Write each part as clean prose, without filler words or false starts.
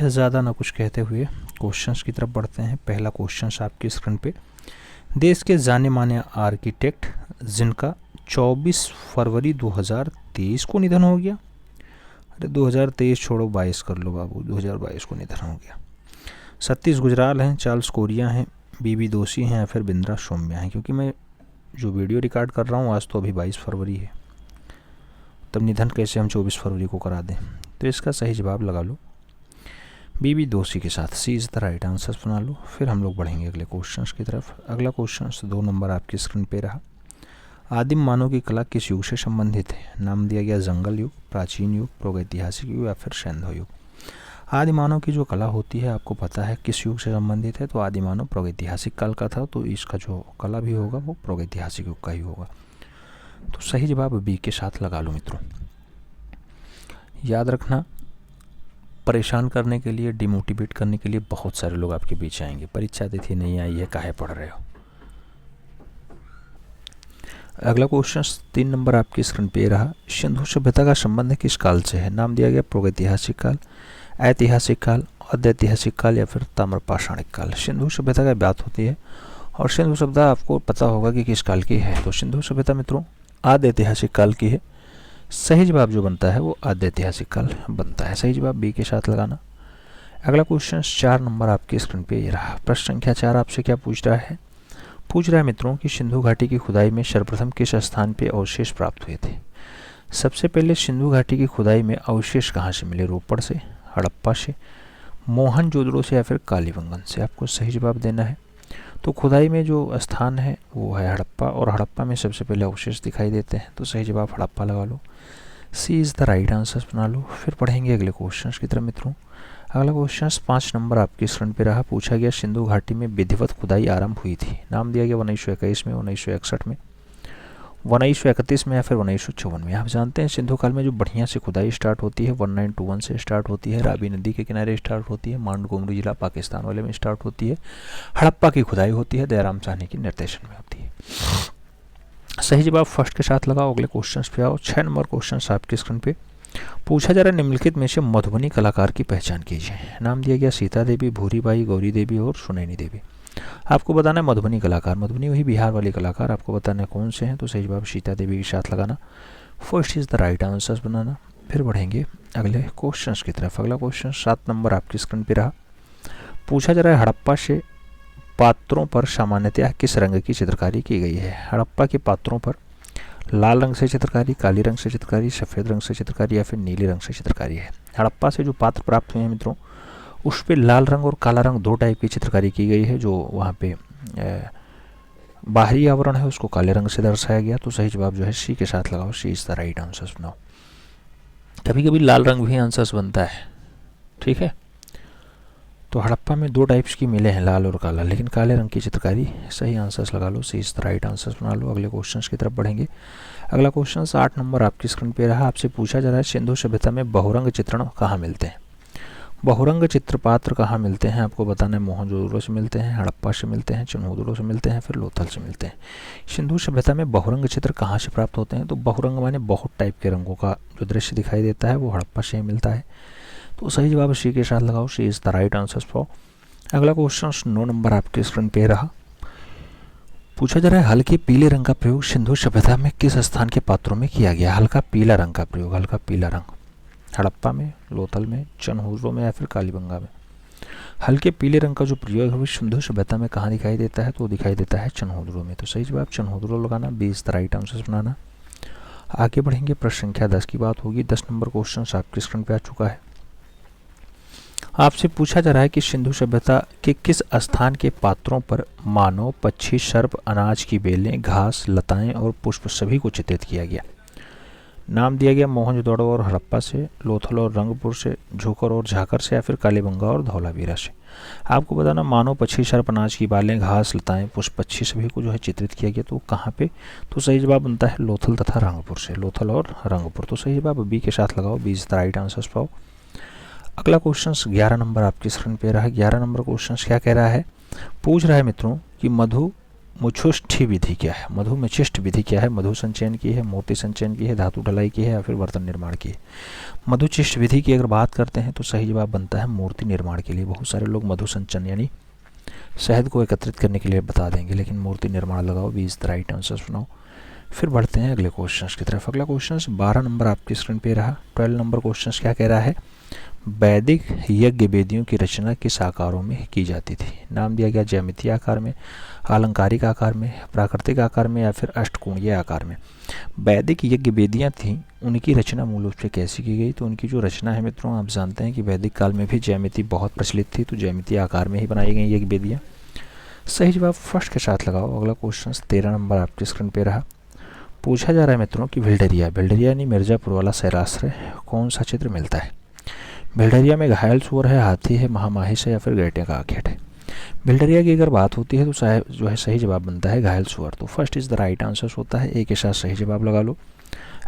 ज़्यादा ना कुछ कहते हुए क्वेश्चंस की तरफ बढ़ते हैं। पहला क्वेश्चंस आपकी स्क्रीन पे, देश के जाने माने आर्किटेक्ट जिनका 24 फरवरी 2023 को निधन हो गया। अरे 2023 छोड़ो, 22 कर लो बाबू, 2022 को निधन हो गया। सतीश गुजराल हैं, चार्ल्स कोरिया हैं, बीबी दोषी हैं या फिर बिंद्रा सौम्या हैं। क्योंकि मैं जो वीडियो रिकॉर्ड कर रहा हूँ आज तो अभी 22 फरवरी है, तब निधन कैसे हम 24 फरवरी को करा दें। तो इसका सही जवाब लगा लो बीबी दोषी के साथ, सी इज़ द राइट आंसर बना लो। फिर हम लोग बढ़ेंगे अगले क्वेश्चंस की तरफ। अगला क्वेश्चंस 2 नंबर आपकी स्क्रीन पे रहा। आदिम मानव की कला किस युग से संबंधित है। नाम दिया गया जंगल युग, प्राचीन युग, प्रागैतिहासिक युग या फिर सैन्य युग। आदि मानव की जो कला होती है आपको पता है किस युग से संबंधित है, तो आदि मानव प्रागैतिहासिक काल का था, तो इसका जो कला भी होगा वो प्रागैतिहासिक युग का ही होगा। तो सही जवाब बी के साथ लगा लो मित्रों। याद रखना, परेशान करने के लिए, डिमोटिवेट करने के लिए बहुत सारे लोग आपके बीच आएंगे। परीक्षा तिथि नहीं आई है, काहे पढ़ रहे हो। अगला क्वेश्चन 3 नंबर आपकी स्क्रीन पे रहा। सिंधु सभ्यता का संबंध किस काल से है। नाम दिया गया प्रागैतिहासिक काल, ऐतिहासिक काल, अद्यैतिहासिक काल या फिर ताम्रपाषाणिक काल। सिंधु सभ्यता की बात होती है और सिंधु सभ्यता आपको पता होगा कि किस काल की है। तो सिंधु सभ्यता मित्रों आद्यैतिहासिक काल की है। सही जवाब जो बनता है वो आद्यैतिहासिक काल बनता है। सही जवाब बी के साथ लगाना। अगला क्वेश्चन 4 नंबर आपकी स्क्रीन पे ये रहा। प्रश्न संख्या 4 आपसे क्या पूछ रहा है। पूछ रहा है मित्रों कि सिंधु घाटी की खुदाई में सर्वप्रथम किस स्थान पे अवशेष प्राप्त हुए थे। सबसे पहले सिंधु घाटी की खुदाई में अवशेष कहाँ से मिले। रोपड़ से, हड़प्पा से, मोहनजोदड़ो से या फिर कालीबंगन से। आपको सही जवाब देना है। तो खुदाई में जो स्थान है वो है हड़प्पा, और हड़प्पा में सबसे पहले अवशेष दिखाई देते हैं, तो सही जवाब हड़प्पा लगा लो। सी इज़ द राइट आंसर बना लो। फिर पढ़ेंगे अगले क्वेश्चन की तरफ मित्रों। अगला क्वेश्चन 5 नंबर आपकी स्क्रीन पे रहा। पूछा गया सिंधु घाटी में विधिवत खुदाई आरंभ हुई थी। नाम दिया गया 1921 में, 1961 में, 1931 में या फिर 1954 में। आप जानते हैं सिंधु काल में जो बढ़िया से खुदाई स्टार्ट होती है 1921 से स्टार्ट होती है, रावी नदी के किनारे स्टार्ट होती है, मांडगोमरी जिला पाकिस्तान वाले में स्टार्ट होती है। हड़प्पा की खुदाई होती है दयाराम साहनी के निर्देशन में होती है। सही जवाब फर्स्ट के साथ लगाओ। अगले क्वेश्चन पे आओ। 6 नंबर क्वेश्चन आपकी स्क्रीन पे पूछा जा रहा है निम्नलिखित में से मधुबनी कलाकार की पहचान कीजिए। नाम दिया गया सीता देवी, भूरीबाई, गौरी देवी और सुनैनी देवी। आपको बताना है मधुबनी कलाकार, मधुबनी वही बिहार वाली कलाकार, आपको बताना है कौन से हैं। तो सही जवाब सीता देवी के साथ लगाना। First is the right answer बनाना। फिर बढ़ेंगे अगले क्वेश्चन की तरफ। अगला क्वेश्चन 7 नंबर आपकी स्क्रीन पर रहा। पूछा जा रहा है हड़प्पा से पात्रों पर सामान्यतः किस रंग की चित्रकारी की गई है। हड़प्पा के पात्रों पर लाल रंग से चित्रकारी, काली रंग से चित्रकारी, सफ़ेद रंग से चित्रकारी या फिर नीले रंग से चित्रकारी है। हड़प्पा से जो पात्र प्राप्त हुए हैं मित्रों उस पर लाल रंग और काला रंग 2 टाइप की चित्रकारी की गई है। जो वहाँ पे बाहरी आवरण है उसको काले रंग से दर्शाया गया। तो सही जवाब जो है सी के साथ लगाओ। C is the right answer बनाओ। कभी कभी लाल रंग भी आंसर बनता है, ठीक है। तो हड़प्पा में 2 टाइप्स की मिले हैं, लाल और काला, लेकिन काले रंग की चित्रकारी। सही आंसर्स लगा लो। सी इज़ द राइट आंसर्स बना लो। अगले क्वेश्चन की तरफ बढ़ेंगे। अगला क्वेश्चन 8 नंबर आपकी स्क्रीन पे रहा। आपसे पूछा जा रहा है सिंधु सभ्यता में बहुरंग चित्रण कहाँ मिलते हैं। बहुरंग चित्रपात्र कहाँ मिलते हैं आपको बताना है। मोहनजोदड़ो से मिलते हैं, हड़प्पा से मिलते हैं, चन्होदड़ो से मिलते हैं, फिर लोथल से मिलते हैं। सिंधु सभ्यता में बहुरंग चित्र कहाँ से प्राप्त होते हैं। तो बहुरंग माने बहुत टाइप के रंगों का जो दृश्य दिखाई देता है वो हड़प्पा से ही मिलता है। तो सही जवाब सी के साथ लगाओ। C is the right answer for. अगला क्वेश्चन 9 नंबर आपके स्क्रीन पे रहा। पूछा जा रहा है हल्के पीले रंग का प्रयोग सिंधु सभ्यता में किस स्थान के पात्रों में किया गया। हल्का पीला रंग का प्रयोग, हल्का पीला रंग हड़प्पा में, लोथल में, चन्होदड़ो में या फिर कालीबंगा में। हल्के पीले रंग का जो प्रयोग है वो सिंधु सभ्यता में कहाँ दिखाई देता है। तो दिखाई देता है चन्होदड़ो में। तो सही जवाब चन्होदड़ो लगाना। 20 द राइट आंसर बनाना। आगे बढ़ेंगे। प्रश्न संख्या 10 की बात होगी। 10 नंबर क्वेश्चन आपके स्क्रीन पे आ चुका है। आपसे पूछा जा रहा है कि सिंधु सभ्यता के किस स्थान के पात्रों पर मानव, पक्षी, सर्प, अनाज की बेलें, घास, लताएं और पुष्प सभी को चित्रित किया गया। नाम दिया गया मोहनजोदड़ो और हड़प्पा से, लोथल और रंगपुर से, झोकर और झाकर से या फिर कालीबंगा और धौलावीरा से। आपको बताना मानव, पक्षी, सर्प, अनाज की बालें, घास, लताएं, पुष्प, पक्षी सभी को जो है चित्रित किया गया। तो कहाँ पे। तो सही जवाब बनता है लोथल तथा रंगपुर से, लोथल और रंगपुर। तो सही जवाब बी के साथ लगाओ। 20 द राइट आंसर पाओ। अगला क्वेश्चन 11 नंबर आपकी स्क्रीन पे रहा। 11 नंबर क्वेश्चन क्या कह रहा है। पूछ रहा है मित्रों कि मधु मुछुष्टि विधि क्या है? मधुमेचिष्ट विधि क्या है? मधु संचयन की है, मोती संचयन की है, धातु ढलाई की है या फिर बर्तन निर्माण की है? मधुचिष्ट विधि की अगर बात करते हैं तो सही जवाब बनता है मूर्ति निर्माण के लिए। बहुत सारे लोग मधु संचयन यानी शहद को एकत्रित करने के लिए बता देंगे, लेकिन मूर्ति निर्माण लगाओ, B is the right answer सुनाओ। फिर बढ़ते हैं अगले क्वेश्चन की तरफ। अगला क्वेश्चन 12 नंबर आपकी स्क्रीन पे रहा। 12 नंबर क्वेश्चन क्या कह रहा है? वैदिक यज्ञ वेदियों की रचना किस आकारों में की जाती थी? नाम दिया गया ज्यामितीय आकार में, आलंकारिक आकार में, प्राकृतिक आकार में या फिर अष्टकोणीय आकार में। वैदिक यज्ञ वेदियाँ थीं, उनकी रचना मूल रूप से कैसी की गई? तो उनकी जो रचना है मित्रों, आप जानते हैं कि वैदिक काल में भी ज्यामिति बहुत प्रचलित थी, तो ज्यामितीय आकार में ही बनाई गई यज्ञ वेदियाँ। सही जवाब फर्स्ट के साथ लगाओ। अगला क्वेश्चन 13 नंबर आपकी स्क्रीन पे रहा। पूछा जा रहा है मित्रों कि भिल्डरिया यानी मिर्जापुर वाला शैलाश्रय कौन सा चित्र मिलता है? भिल्डरिया में घायल सुअर है, हाथी है, महामाहिष है या फिर गैंटे का आखेट है? भिल्डरिया की अगर बात होती है तो जो है सही जवाब बनता है घायल सुअर। तो first is the right answer होता है, एक के साथ सही जवाब लगा लो।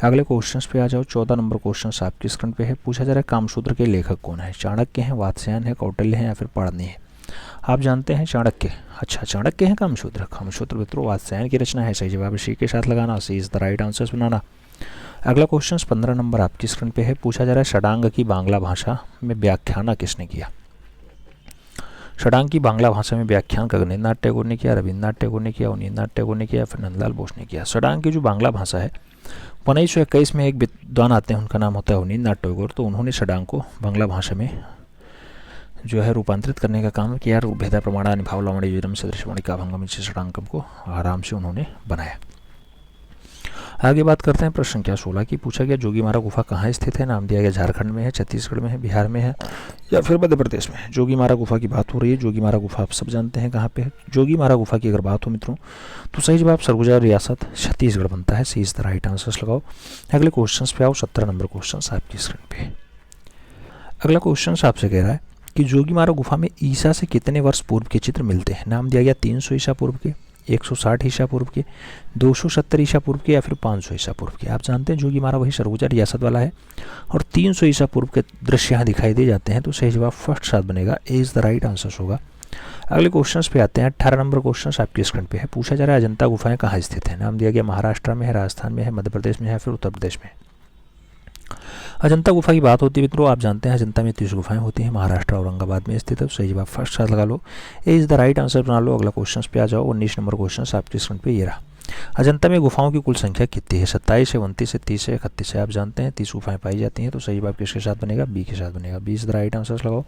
अगले क्वेश्चन पे आ जाओ। 14 नंबर क्वेश्चन आपकी स्क्रीन पे है। पूछा जा रहा है कामसूत्र के लेखक कौन है? चाणक्य हैं, वात्स्यायन है, कौटिल्य है या फिर पाणिनि है? आप जानते हैं चाणक्य। अच्छा, चाणक्य हैं कामसूत्र मित्रों वात्स्यायन की रचना है। सही जवाब सी के साथ लगाना, सी इज द राइट आंसर बनाना। अगला क्वेश्चन 15 नंबर आपकी स्क्रीन पे है। पूछा जा रहा है षडांग की बांग्ला भाषा में व्याख्यान किसने किया? षडांग की बांग्ला भाषा में व्याख्यान गगनेन्द्रनाथ टैगोर ने किया, रविन्द्रनाथ टैगोर ने किया, अवनीन्द्रनाथ टैगोर ने किया या फिर नंदलाल बोस ने किया? षडांग की जो बांग्ला भाषा है 1921 में एक विद्वान आते हैं, उनका नाम होता है अवनीन्द्रनाथ टैगोर। तो उन्होंने षडांग को बांग्ला भाषा में जो है रूपांतरित करने का काम किया। भेदा प्रमाणा निभाव लावणी विरम सदृशवाणी का भंगम षडांगम को आराम से उन्होंने बनाया। आगे बात करते हैं प्रश्न संख्या 16 की। पूछा गया जोगीमारा गुफा कहाँ स्थित है? नाम दिया गया झारखंड में है, छत्तीसगढ़ में है, बिहार में है या फिर मध्य प्रदेश में है? जोगीमारा गुफा की बात हो रही है। जोगीमारा गुफा आप सब जानते हैं कहाँ पे है। जोगीमारा गुफा की अगर बात हो मित्रों तो सही जवाब सरगुजा रियासत छत्तीसगढ़ बनता है। सी इज द राइट आंसर लगाओ। अगले क्वेश्चन पे आओ। 17 नंबर क्वेश्चन आपकी स्क्रीन पे। अगला क्वेश्चन आपसे कह रहा है कि जोगीमारा गुफा में ईसा से कितने वर्ष पूर्व के चित्र मिलते हैं? नाम दिया गया 300 ईसा पूर्व के, 160 ईसा पूर्व के, 270 ईसा पूर्व के या फिर 500 ईसा पूर्व के? आप जानते हैं जोगीमारा वही सरगुजा रियासत वाला है और 300 ईसा पूर्व के दृश्य यहाँ दिखाई दे जाते हैं। तो सही जवाब फर्स्ट साथ बनेगा, ए इज द राइट आंसर होगा। अगले क्वेश्चन पे आते हैं। 18 नंबर क्वेश्चन आपकी स्क्रीन पे है। पूछा जा रहा है अजंता गुफाएं कहाँ स्थित है? नाम दिया गया महाराष्ट्र में है, राजस्थान में है, मध्य प्रदेश में है, फिर उत्तर प्रदेश में। अजंता गुफा की बात होती है मित्रों, आप जानते हैं अजंता में 30 गुफाएं होती हैं, महाराष्ट्र औरंगाबाद में स्थित है। सही जवाब फर्स्ट साथ लगा लो, ए इज द राइट आंसर बना लो। अगला क्वेश्चन पे आ जाओ। 19 नंबर क्वेश्चन आपकी स्क्रीन पे ये रहा। अजंता में गुफाओं की कुल संख्या कितनी है? 27 है, 29 है, 30 है, 31 है? आप जानते हैं 30 गुफाएं पाई जाती हैं। तो सही जवाब किसके साथ बनेगा? बी के साथ बनेगा, B is the right answer लगाओ।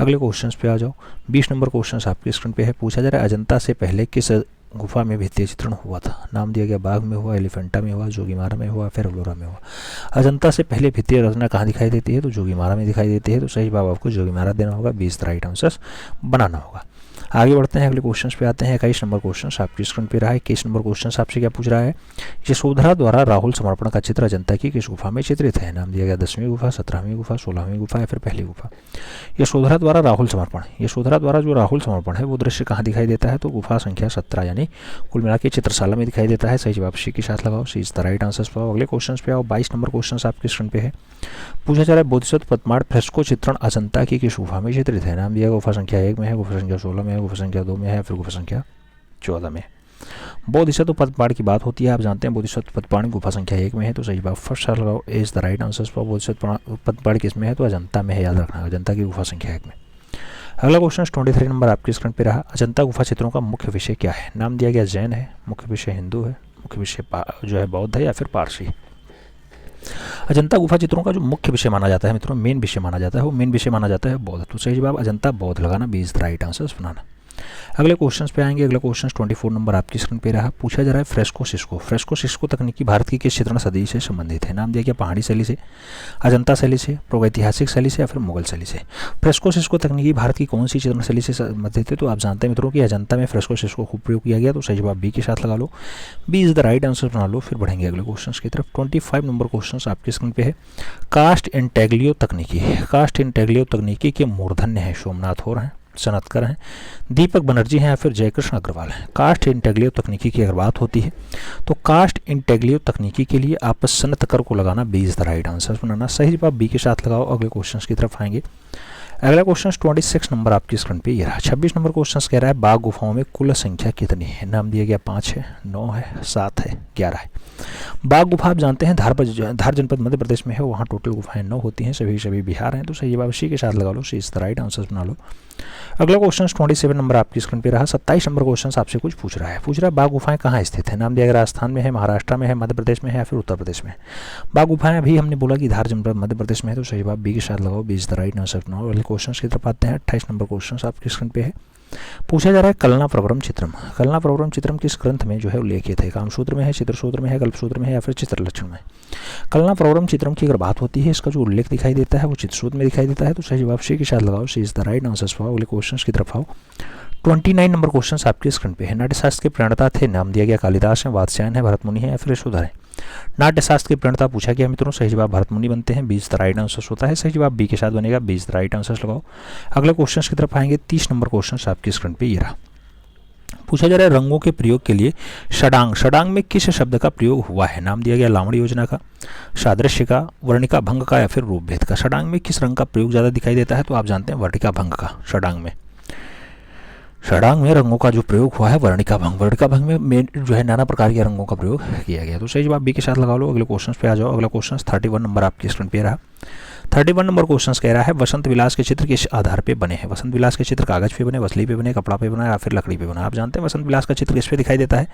अगले क्वेश्चन पे आ जाओ। 20 नंबर क्वेश्चन आपकी स्क्रीन पे है। पूछा जा रहा है अजंता से पहले किस गुफा में भित्ति चित्रण हुआ था? नाम दिया गया बाघ में हुआ, एलिफेंटा में हुआ, जोगीमारा में हुआ, फिर अलोरा में हुआ? अजंता से पहले भित्तीय रचना कहाँ दिखाई देती है? तो जोगीमारा में दिखाई देती है। तो सही जवाब आपको जोगीमारा देना होगा, 20 द राइट आंसर बनाना होगा। आगे बढ़ते हैं, अगले क्वेश्चन पे आते हैं। 21 नंबर क्वेश्चन आपकी स्क्रीन पे रहा है। 21 नंबर क्वेश्चन आपसे क्या पूछ रहा है? यशोधरा द्वारा राहुल समर्पण का चित्र अजंता की किस गुफा में चित्रित है? नाम दिया गया 10वीं गुफा, 17वीं गुफा, 16वीं गुफा या फिर पहली गुफा? यशोधरा द्वारा राहुल समर्पण, यशोधरा द्वारा जो राहुल समर्पण है वो दृश्य कहाँ दिखाई देता है? तो गुफा संख्या 17 यानी कुल मिला के चित्रशाला में दिखाई देता है। सही जवाब सी के साथ लगाओ, सी इज द राइट आंसर पाओ। अगले क्वेश्चन पे आओ। 22 नंबर क्वेश्चन आपके स्क्रीन पे है। पूछा जा रहा है बोधिसत्व पद्माड़ फ्रेस्को चित्रण अजंता की किस गुफा में चित्रित है? नाम दिया गुफा संख्या 1 में है, गुफा संख्या 16 में है, गुफा संख्या 2 में है, फिर गुफा संख्या 14 में। बोधिसत्व पद्माड़ की बात होती है, आप जानते हैं बोधिसत्व पद्माड़ गुफा संख्या 1 में है। तो सही जवाब फर्स्ट साल लगाओ, ए इज द राइट आंसर पाओ। बोधिसत्व पद्माड़ किस में है? तो अजंता में है, याद रखना, अजंता की गुफा संख्या 1 में। अगला क्वेश्चन 23 नंबर आपकी स्क्रीन पे रहा। अजंता गुफा चित्रों का मुख्य विषय क्या है? नाम दिया गया जैन है, मुख्य विषय हिंदू है, मुख्य विषय जो है बौद्ध है या फिर पारसी? अजंता गुफा चित्रों का जो मुख्य विषय माना जाता है मित्रों, मेन विषय माना जाता है, वो मेन विषय माना जाता है बौद्ध। तो सही जवाब अजंता बौद्ध लगाना, 20 द राइट आंसर बनाना। अगले क्वेश्चन पे आएंगे। अगला क्वेश्चन 24 नंबर आपकी स्क्रीन पे रहा। पूछा जा रहा है फ्रेस्को सिस्को, फ्रेस्को सिस्को तकनीकी भारत की किस चित्रण सदी से संबंधित है? नाम दिया गया पहाड़ी शैली से, अजंता शैली से, प्रागैतिहासिक शैली से या फिर मुगल शैली से? फ्रेस्को सिस्को तकनीकी भारत की कौन सी चित्रण शैली से संबंधित है? तो आप जानते हैं मित्रों कि अजंता में फ्रेस्को सिस्को खूब प्रयोग किया गया। तो सही जवाब बी के साथ लगा लो, B is the right answer बना लो। फिर बढ़ेंगे अगले क्वेश्चन की तरफ। 25 नंबर क्वेश्चन आपकी स्क्रीन पे है। कास्ट इंटेग्लियो तकनीकी, कास्ट इंटेग्लियो तकनीकी के मूर्धन्य है सोमनाथ हो रहे हैं, सनतकर हैं, दीपक बनर्जी हैं या फिर जयकृष्ण अग्रवाल हैं? कास्ट इंटेग्लियो तकनीकी की अगर बात होती है तो कास्ट इंटेग्लियो तकनीकी के लिए आप सनतकर को लगाना, B is the right answer बनाना। सही जवाब बी के साथ लगाओ। अगले क्वेश्चन की तरफ आएंगे। अगला क्वेश्चन 26 नंबर आपकी स्क्रीन पे ये रहा। 26 नंबर क्वेश्चन कह रहा है बाघ गुफाओं में कुल संख्या कितनी है। नाम दिया गया 5 है, 9 है, 7 है, 11 है। बाघ गुफा आप जानते हैं धार जनपद मध्य प्रदेश में है, वहाँ टोटल गुफाएं 9 होती हैं, सभी बिहार हैं, तो सही जवाब सी के साथ लगा लो, सी इज द राइट आंसर बना लो। अगला क्वेश्चन 27 नंबर आपकी स्क्रीन पे रहा। 27 नंबर क्वेश्चन आपसे कुछ पूछ रहा है बाघ गुफाएं कहाँ स्थित है। नाम दिया गया राजस्थान में है, महाराष्ट्र में है, मध्य प्रदेश में है या फिर उत्तर प्रदेश में है। बाघ गुफाएं अभी हमने बोला कि धार जनपद मध्य प्रदेश में है, तो सही जवाब बी के साथ लगाओ, B is the right answer बनाओ। अगले क्वेश्चन की तरफ आते हैं। 28 नंबर क्वेश्चन आपकी स्क्रीन पे है। पूछा जा रहा है कलना प्रवरम चित्रम। कलना प्रवरम चित्रम किस ग्रंथ में जो है उल्लेखित है। कामसूत्र में है, चित्रसूत्र में है, कल्पसूत्र में है या फिर चित्रलक्षण में। कलना प्रवरम चित्रम की अगर बात होती है, इसका जो उल्लेख दिखाई देता है वो चित्रसूत्र में दिखाई देता है, तो सही जवाब सी के साथ लगाओ, सी इज द राइट आंसर। अगले क्वेश्चन की तरफ आओ। 29 नंबर क्वेश्चन आपके स्क्रीन पे है। नाट्यशास्त्र के प्रणेता थे। नाम दिया गया कालिदास है, वात्स्यायन है, भरतमुनि है या फिर यशोधर है। नाट्यशास्त्र के प्रणेता पूछा गया मित्रों, सही जवाब भरतमुनि बनते हैं, 20 द राइट आंसर होता है, सही जवाब बी के साथ बनेगा, 20 द राइट आंसर लगाओ। अगले क्वेश्चन की तरफ आएंगे। 30 नंबर क्वेश्चन आपकी स्क्रीन पे ये रहा। पूछा जा रहा है रंगों के प्रयोग के लिए षडांग में किस शब्द का प्रयोग हुआ है। नाम दिया गया लावणी योजना का, सादृश्य का, वर्णिका भंग का या फिर रूपभेद का। षडांग में किस रंग का प्रयोग ज़्यादा दिखाई देता है, तो आप जानते हैं वर्णिका भंग का। षडांग में रंगों का जो प्रयोग हुआ है वर्णिका भंग में जो है नाना प्रकार के रंगों का प्रयोग किया गया, तो सही जवाब बी के साथ लगा लो। अगले क्वेश्चन पे आ जाओ। अगला क्वेश्चन 31 नंबर आपकी स्क्रीन पे रहा। 31 नंबर क्वेश्चन कह रहा है वसंत विलास के चित्र किस आधार पे बने हैं। वसंत विलास के चित्र कागज पे बने, वसली पे बने, कपड़ा पे बना या फिर लकड़ी पे बना। आप जानते हैं वसंत विलास का चित्र किस पे दिखाई देता है,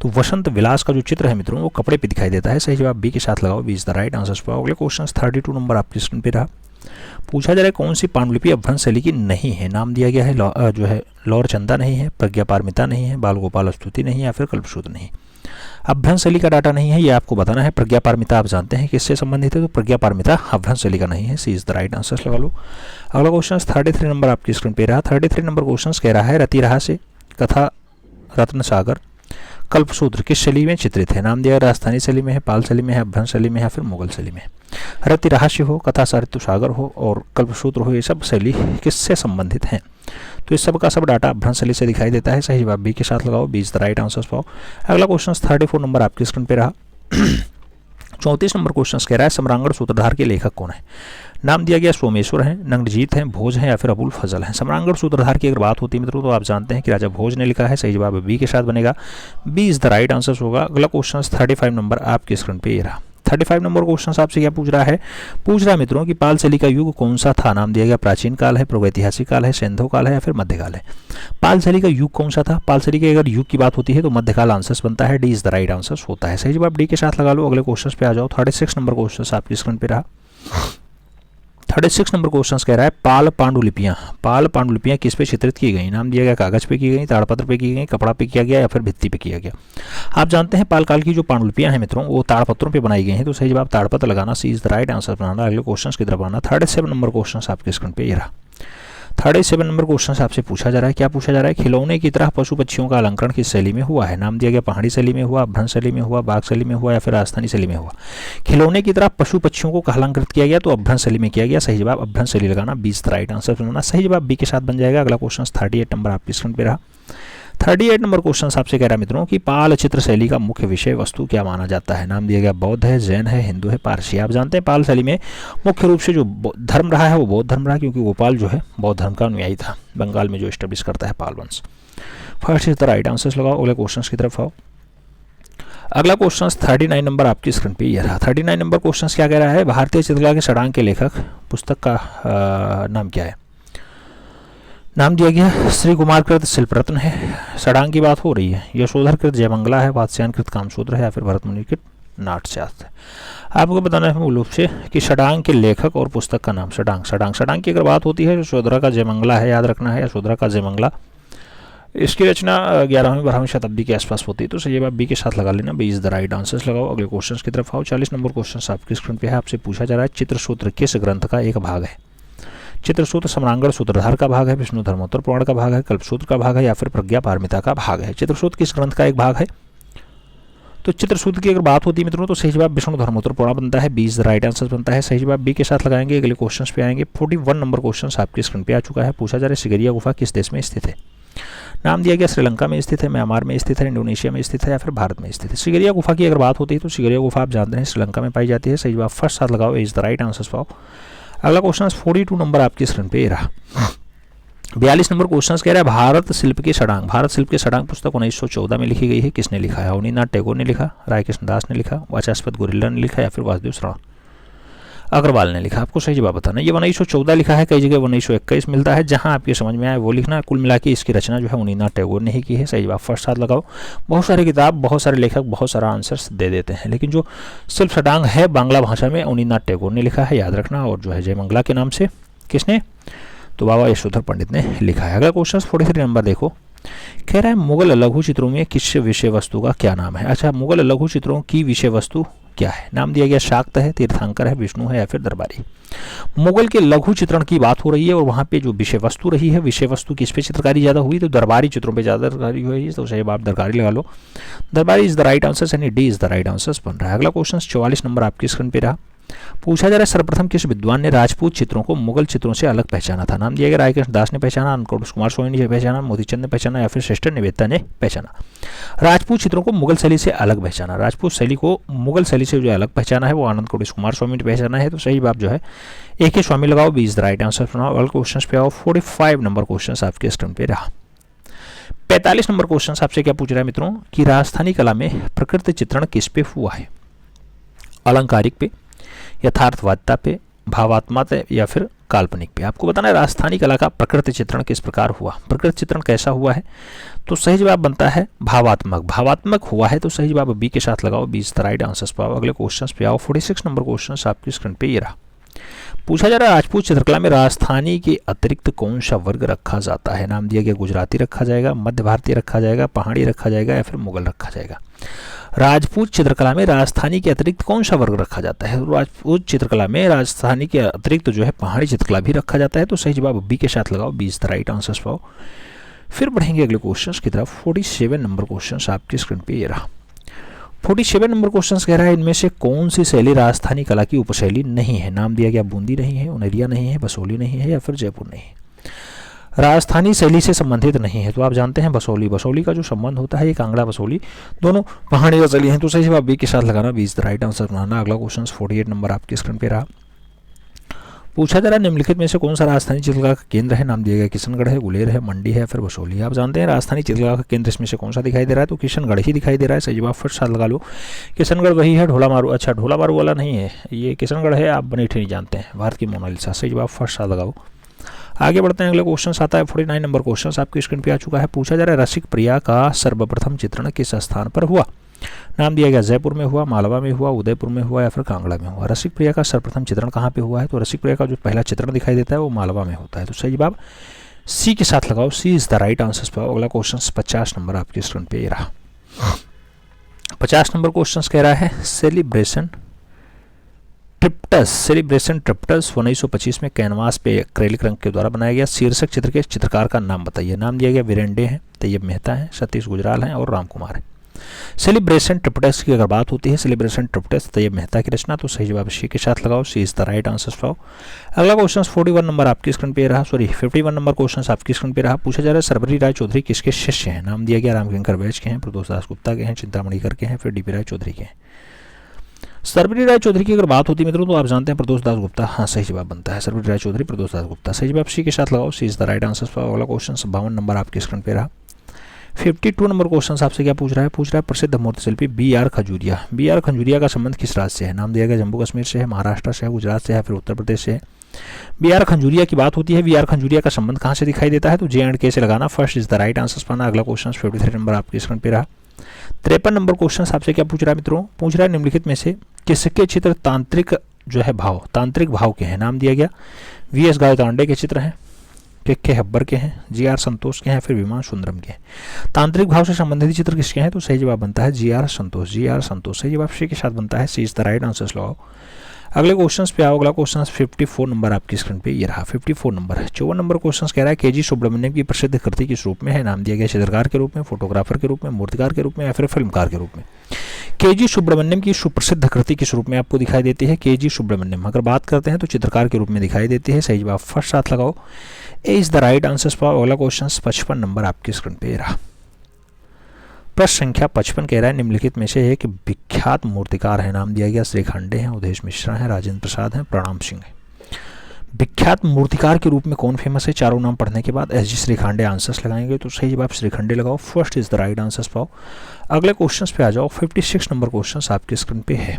तो वसंत विलास का जो चित्र है मित्रों वो कपड़े पे दिखाई देता है, सही जवाब बी के साथ लगाओ, B is the right answer. अगले क्वेश्चन 32 नंबर आपकी स्क्रीन पे रहा। पूछा जा रहा है कौन सी पांडुलिपि अभ्रंश शैली की नहीं है। नाम दिया गया है जो है लौर चंदा नहीं है, प्रज्ञा पारमिता नहीं है, बाल गोपाल स्तुति नहीं है या फिर कल्पसूत्र नहीं। अभ्रंश शैली का डाटा नहीं है, ये आपको बताना है। प्रज्ञा पारमिता आप जानते हैं किससे संबंधित है, तो प्रज्ञा पारमिता अभ्रंश शैली का नहीं है, सी इज द राइट आंसर लगा लो। अगला क्वेश्चन 33 नंबर आपकी स्क्रीन पे रहा। 33 नंबर क्वेश्चन कह रहा है रतिरहा से कथा रत्न सागर कल्पसूत्र किस शैली में चित्रित है। नाम दिया राजस्थानी शैली में है, पाल शैली में है, अभ्रंश शैली में है या फिर मुगल शैली में। रति रहस्य हो, कथा सारित्य सागर हो और कल्पसूत्र हो, ये सब शैली किससे संबंधित हैं, तो इस सब का सब डाटा अभ्रंश शैली से दिखाई देता है, सही जवाब बी के साथ लगाओ, B is the right answer पाओ। अगला क्वेश्चन 34 नंबर आपकी स्क्रीन पे रहा। 34 नंबर क्वेश्चन कह रहा है सम्रांगण सूत्रधार के लेखक कौन है। नाम दिया गया सोमेश्वर हैं, नंगजीत हैं, भोज हैं या फिर अबुल फजल हैं। सम्रांगण सूत्रधार की अगर बात होती है मित्रों तो आप जानते हैं कि राजा भोज ने लिखा है, सही जवाब बी के साथ बनेगा, B is the right answer होगा। अगला क्वेश्चन 35 नंबर आपकी स्क्रीन पे ये रहा। 35 नंबर क्वेश्चन आपसे क्या पूछ रहा है मित्रों कि पाल शैली का युग कौन सा था। नाम दिया गया प्राचीन काल है, प्रागैतिहासिक काल है, सिंधु काल है या फिर मध्यकाल है। पाल शैली का युग कौन सा था। पाल शैली के अगर युग की बात होती है तो मध्यकाल आंसर बनता है, D is the right answer होता है, सही जवाब डी के साथ लगा लो। अगले क्वेश्चन पे आ जाओ। 36 नंबर क्वेश्चन आपकी स्क्रीन पे रहा। 36 नंबर क्वेश्चन कह रहा है पाल पांडुलिपियां किस पे चित्रित की गई। नाम दिया गया कागज पे की गई, ताड़पत्र पे की गई, कपड़ा पे किया गया या फिर भित्ति पे किया गया। आप जानते हैं पाल काल की जो पांडुलिपियां हैं मित्रों वो ताड़पत्रों पे बनाई गई हैं, तो सही जवाब ताड़पत्र लगाना, सी इज द राइट आंसर बनाना। अगले क्वेश्चन की तरफ आना। 37 नंबर क्वेश्चन आपके स्क्रीन पे ये रहा। 37 नंबर क्वेश्चन आपसे पूछा जा रहा है, क्या पूछा जा रहा है खिलौने की तरह पशु पक्षियों का अलंकरण किस शैली में हुआ है। नाम दिया गया पहाड़ी शैली में हुआ, अभ्रंश शैली में हुआ, बाघ शैली में हुआ या फिर राजस्थानी शैली में हुआ। खिलौने की तरह पशु पक्षियों को अलंकृत किया गया तो अभ्रंश शैली में किया गया, सही जवाब अभ्रंश शैली लगाना, 20 राइट आंसर बनाना, सही जवाब बी के साथ बन जाएगा। अगला क्वेश्चन 38 नंबर आपकी स्क्रीन पे रहा। 38 नंबर क्वेश्चन आपसे कह रहा है मित्रों कि पाल चित्र शैली का मुख्य विषय वस्तु क्या माना जाता है। नाम दिया गया बौद्ध है, जैन है, हिंदू है, पारसी। आप जानते हैं पाल शैली में मुख्य रूप से जो धर्म रहा है वो बौद्ध धर्म रहा, क्योंकि गोपाल जो है बौद्ध धर्म का अनुयायी था, बंगाल में जो एस्टेब्लिश करता है पाल वंश। First is the right answer लगाओ। अगले क्वेश्चन की तरफ आओ। अगला क्वेश्चन 39 नंबर आपकी स्क्रीन पे ये रहा। 39 नंबर क्वेश्चन क्या कह रहा है भारतीय चित्रकला के षडांग के लेखक पुस्तक का नाम क्या है। नाम दिया गया श्री कुमार कृत शिल्परत्न है, षडांग की बात हो रही है, यशोधर कृत जयमंगला है, वात्स्यायन कृत कामसूत्र है या फिर भरतमुनि कृत नाट्यशास्त्र है। आपको बताना है मूल रूप से कि षडांग के लेखक और पुस्तक का नाम। षडांग की अगर बात होती है यशोधरा का जयमंगला है, याद रखना है यशोधरा का जयमंगला। इसकी रचना 11वीं-12वीं शताब्दी के आसपास होती है, तो सही जवाब बी के साथ लगा लेना, B is the right answer लगाओ। अगले क्वेश्चन की तरफ आओ। 40 नंबर क्वेश्चन आपकी स्क्रीन पे है। आपसे पूछा जा रहा है चित्रसूत्र किस ग्रंथ का एक भाग है। चित्रसूत्र सम्रांगण सूत्रधार का भाग है, विष्णु धर्मोत्तर पुराण का भाग है, कल्पसूत्र का भाग है या फिर प्रज्ञा पारमिता का भाग है। चित्रसूत्र किस ग्रंथ का एक भाग है, तो चित्रसूत्र की अगर बात होती है मित्रों तो सही जवाब विष्णु धर्मोत्तर पुराण बनता है, B is the right answer बनता है, सही जवाब बी के साथ लगाएंगे। अगले क्वेश्चन पे आएंगे। 41 नंबर क्वेश्चन आपकी स्क्रीन पे आ चुका है। पूछा जा रहा है सिगरिया गुफा किस देश में स्थित है। नाम दिया गया श्रीलंका में स्थित है, म्यांमार में स्थित है, इंडोनेशिया में स्थित है या फिर भारत में स्थित है। सिगरिया गुफा की अगर बात होती है तो सिगरिया गुफा आप जानते हैं श्रीलंका में पाई जाती है, सही जवाब फर्स्ट साथ लगाओ, इज द राइट आंसर पाओ। अगला क्वेश्चन 42 नंबर आपकी स्क्रीन पे ये रहा। 42 नंबर क्वेश्चन कह रहा है भारत शिल्प की षडांग। भारत शिल्प की षडांग पुस्तक 1914 में लिखी गई है, किसने लिखा है? अवनीनाथ टैगोर ने लिखा, राय कृष्णदास ने लिखा, वाचस्पति गुरिल्ला ने लिखा, या फिर वासुदेव शरण अग्रवाल ने लिखा। आपको सही जवाब बताना। ये 1914 लिखा है, कई जगह 1921 मिलता है, जहां आपके समझ में आए वो लिखना। कुल मिला के इसकी रचना जो है अवनीनाथ टैगोर ने ही की है। सही जवाब फर्स्ट हाथ लगाओ। बहुत सारे किताब, बहुत सारे लेखक बहुत सारा आंसर्स दे देते हैं, लेकिन जो शिल्प षडांग है बांग्ला भाषा में अवनीनाथ टैगोर ने लिखा है, याद रखना। और जो है जयमंगला के नाम से किसने? तो बाबा यशोधर पंडित ने लिखा है। अगला क्वेश्चन 43 नंबर देखो, कह रहा है मुगल लघु चित्रों में किस विषय वस्तु का क्या नाम है? अच्छा, मुगल लघु चित्रों की विषय वस्तु क्या है? नाम दिया गया शाक्त है, तीर्थंकर है, विष्णु है, या फिर दरबारी। मुगल के लघु चित्रण की बात हो रही है और वहां पे जो विषय वस्तु रही है, विषय वस्तु किस पे चित्रकारी ज्यादा हुई? तो दरबारी चित्रों पे ज्यादा चित्रकारी हुई। तो सही आप दरबारी लगा लो। दरबारी इज द राइट आंसर, यानी D is the right answer बन रहा है। अगला क्वेश्चन 44 नंबर आपकी स्क्रीन पे रहा। पूछा जा रहा है सर्वप्रथम किस विद्वान ने राजपूत चित्रों को मुगल चित्रों से अलग पहचाना था? नाम दिया गया राय कृष्ण दास ने पहचाना, अन्नपूर्ण कुमार स्वामी ने पहचाना, मोतीचंद ने पहचाना, या फिर सिस्टर निवेदिता ने पहचाना। राजपूत चित्रों को मुगल शैली से अलग पहचाना, राजपूत शैली को मुगल शैली से जो अलग पहचाना है वो अन्नपूर्ण कुमार स्वामी ने पहचाना है। तो सही बात जो है एक ही स्वामी लगाओ, B is the right answer बनाओ। अगले क्वेश्चन पे आओ। 45 नंबर क्वेश्चन आपके स्क्रीन पे रहा। 45 नंबर क्वेश्चन आपसे क्या पूछ रहा है मित्रों कि राजस्थानी कला में प्रकृति चित्रण किस पे हुआ है? अलंकारिक पे, यथार्थवादिता पे, भावात्मा पे, या फिर काल्पनिक पे। आपको बताना है राजस्थानी कला का प्रकृति चित्रण किस प्रकार हुआ, प्रकृति चित्रण कैसा हुआ है? तो सही जवाब बनता है भावात्मक। भावात्मक हुआ है तो सही जवाब बी के साथ लगाओ, B is the right answer पाओ। अगले क्वेश्चन पे आओ। 46 नंबर क्वेश्चन आपकी स्क्रीन पे ये रहा। पूछा जा रहा है राजपूत चित्रकला में राजस्थानी के अतिरिक्त कौन सा वर्ग रखा जाता है? नाम दिया गया गुजराती रखा जाएगा, मध्य भारतीय रखा जाएगा, पहाड़ी रखा जाएगा, या फिर मुगल रखा जाएगा। राजपूत चित्रकला में राजस्थानी के अतिरिक्त कौन सा वर्ग रखा जाता है? राजपूत चित्रकला में राजस्थानी के अतिरिक्त जो है पहाड़ी चित्रकला भी रखा जाता है। तो सही जवाब बी के साथ लगाओ, B is the right answer पाओ। फिर बढ़ेंगे अगले क्वेश्चन की तरफ। 47 नंबर क्वेश्चन आपकी स्क्रीन पे ये रहा। 47 नंबर क्वेश्चन कह रहा है इनमें से कौन सी शैली राजस्थानी कला की उपशैली नहीं है? नाम दिया गया बूंदी नहीं है, उनरिया नहीं है, बसोली नहीं है, या फिर जयपुर नहीं है। राजस्थानी शैली से संबंधित नहीं है तो आप जानते हैं बसोली। बसोली का जो संबंध होता है ये कांगड़ा बसोली, दोनों पहाड़ी शैली हैं। तो सही जवाब बी के साथ लगाना, B is the right answer बनाना। अगला क्वेश्चन 48 नंबर आपकी स्क्रीन पे रहा। पूछा जा रहा है निम्नलिखित में से कौन सा राजस्थानी चित्रकला का केंद्र है? नाम दिया गया किशनगढ़ है, गुलेर है, मंडी है, फिर बसोली। आप जानते हैं राजस्थानी चित्रकला का केंद्र इसमें से कौन सा दिखाई दे रहा है? तो किशनगढ़ ही दिखाई दे रहा है। सही जवाब फर्स्ट साथ लगा लो। किशनगढ़ वही है, ढोला मारू। अच्छा, ढोला मारू वाला नहीं है ये, किशनगढ़ है। आप बनेठी नहीं जानते हैं, भारत की मोनालिसा। सही जवाब फर्स्ट साथ लगाओ। आगे बढ़ते हैं। अगले क्वेश्चन आता है 49 नंबर क्वेश्चन आपकी स्क्रीन पे आ चुका है। पूछा जा रहा है रसिक प्रिया का सर्वप्रथम चित्रण किस स्थान पर हुआ? नाम दिया गया जयपुर में हुआ, मालवा में हुआ, उदयपुर में हुआ, या फिर कांगड़ा में हुआ। रसिक प्रिया का सर्वप्रथम चित्रण कहाँ पे हुआ है? तो रसिक प्रिया का जो पहला चित्रण दिखाई देता है वो मालवा में होता है। तो सही जवाब सी के साथ लगाओ, सी इज द राइट आंसर पाओ। अगला क्वेश्चन 50 नंबर आपकी स्क्रीन पे ये रहा। 50 नंबर क्वेश्चन कह रहा है सेलिब्रेशन ट्रिप्टस 1925 में कैनवास पे एक्रेलिक रंग के द्वारा बनाया गया शीर्षक चित्र के चित्रकार का नाम बताइए। नाम दिया गया वीरेंडे हैं, तैयब मेहता हैं, सतीश गुजराल हैं, और राम कुमार है। सेलिब्रेशन ट्रिप्टस की अगर बात होती है, सेलिब्रेशन ट्रिप्टस तैयब मेहता की रचना। तो सही जवाब सी के साथ लगाओ, सी इज द राइट आंसर पाओ। अगला क्वेश्चन 41 नंबर आपकी स्क्रीन पे रहा, 51 नंबर क्वेश्चन आपकी स्क्रीन पे रहा। पूछा जा रहा है सर्वरी राय चौधरी किसके शिष्य हैं? नाम दिया गया रामकिंकर बैच के हैं, प्रदोष दास गुप्ता के हैं, चिंतामणिकर के हैं, फिर डीपी राय चौधरी के हैं। सर्वरी राय चौधरी की अगर बात होती है मित्रों तो आप जानते हैं प्रदोष दास गुप्ता। हाँ, सही जवाब बनता है सर्वरी राय चौधरी, प्रदोष दास गुप्ता। सही जवाब सी के साथ लगाओ, सी इज द राइट आंसर पाओ। अगला क्वेश्चन 52 नंबर आपकी स्क्रीन पे रहा। 52 नंबर क्वेश्चन आपसे क्या पूछ रहा है? पूछ रहा है प्रसिद्ध मूर्ति शिल्पी B R Khajuria. B R Khajuria का संबंध किस राज्य से है? नाम दिया गया जम्मू कश्मीर से है, महाराष्ट्र से है, गुजरात से है, फिर उत्तर प्रदेश से है। बी आर खजूरिया की बात होती है, बी आर खजूरिया का संबंध कहाँ से दिखाई देता है? तो जे एंड के से लगाना, first is the right answer पाना। अगला क्वेश्चन 53 नंबर आपकी स्क्रीन पे रहा। 53 नंबर क्वेश्चन आपसे क्या पूछ रहा है मित्रों? पूछ रहा है निम्नलिखित में से किसके चित्र तांत्रिक जो है भाव, तांत्रिक भाव के हैं? नाम दिया गया वी एस गायतांडे के चित्र हैं, के हब्बर के हैं, जी आर संतोष के हैं, फिर विमान सुंदरम के हैं। तांत्रिक भाव से संबंधित चित्र किसके हैं? तो सही जवाब बनता है जी आर संतोष, जी आर संतोष। सही जवाब सी के साथ बनता है, सी इज द राइट आंसर लगाओ। अगले क्वेश्चन पे आओ। अगला क्वेश्चन 54 नंबर आपकी स्क्रीन पे ये रहा। 54 नंबर है। 54 नंबर क्वेश्चन कह रहा है के जी सुब्रमण्यम की प्रसिद्ध कृति किस रूप में है? नाम दिया गया चित्रकार के रूप में, फोटोग्राफर के रूप में, मूर्तिकार के रूप में, या फिर फिल्मकार के रूप में। के जी सुब्रमण्यम की सुप्रसिद्ध कृति किस रूप में आपको दिखाई देती है? के जी सुब्रमण्यम अगर बात करते हैं तो चित्रकार के रूप में दिखाई देती है। सही जवाब फर्स्ट साथ लगाओ, ए इज द राइट आंसर पाओ। अगला क्वेश्चन 55 नंबर आपकी स्क्रीन पे रहा। प्रश्न संख्या 55 कह रहा है निम्नलिखित में से एक विख्यात मूर्तिकार है। नाम दिया गया श्री खांडे हैं, उदेश मिश्रा हैं, राजेंद्र प्रसाद हैं, प्रणाम सिंह है। विख्यात मूर्तिकार के रूप में कौन फेमस है? चारों नाम पढ़ने के बाद एस जी श्रीखंडे आंसर्स लगाएंगे, तो सही जवाब श्रीखंडे लगाओ, first is the right answers पाओ। अगले क्वेश्चंस पे आ जाओ। 56 नंबर क्वेश्चंस आपके स्क्रीन पे है।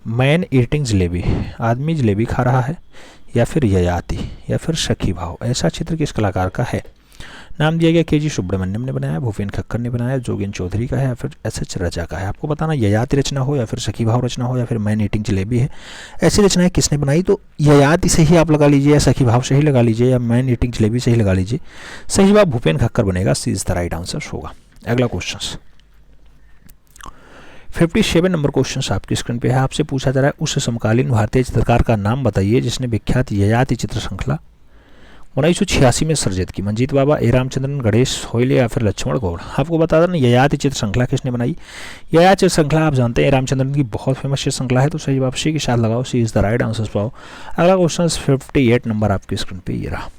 मैन ईटिंग जलेबी, आदमी जलेबी खा रहा है, या फिर ययाति, या फिर सखी भाव, ऐसा चित्र किस कलाकार का है? नाम दिया गया के.जी. सुब्रमण्यम ने बनाया, भूपेन खक्कर ने बनाया, जोगेन चौधरी का है, या फिर एस.एच. रचा का है। आपको बताना ययाति रचना हो, या फिर सखी भाव रचना हो, या फिर मैन ईटिंग जलेबी है, ऐसी रचनाएं किसने बनाई? तो ययाति से ही आप लगा लीजिए, या सखी भाव से ही लगा लीजिए, या मैन ईटिंग जलेबी से ही लगा लीजिए। सही जवाब भूपेन खक्कर बनेगा, सी इज द राइट आंसर होगा। अगला क्वेश्चन 57 नंबर क्वेश्चन आपकी स्क्रीन पे है। आपसे पूछा जा रहा है उस समकालीन भारतीय चित्रकार का नाम बताइए जिसने विख्यात ययाति चित्र श्रृंखला 1986 में सृजित की। मंजीत बाबा, ए रामचंद्रन, गणेश होइले, या फिर लक्ष्मण गौड़। आपको बता दें ययाति चित्र श्रृंखला किसने बनाई? ययाति चित्र श्रृंखला आप जानते हैं ए रामचंद्रन की बहुत फेमस चित्र श्रृंखला है, तो सही जवाब सी के साथ लगाओ, सी इज द राइट आंसर पाओ। अगला क्वेश्चन 58 नंबर आपकी स्क्रीन पे ये रहा।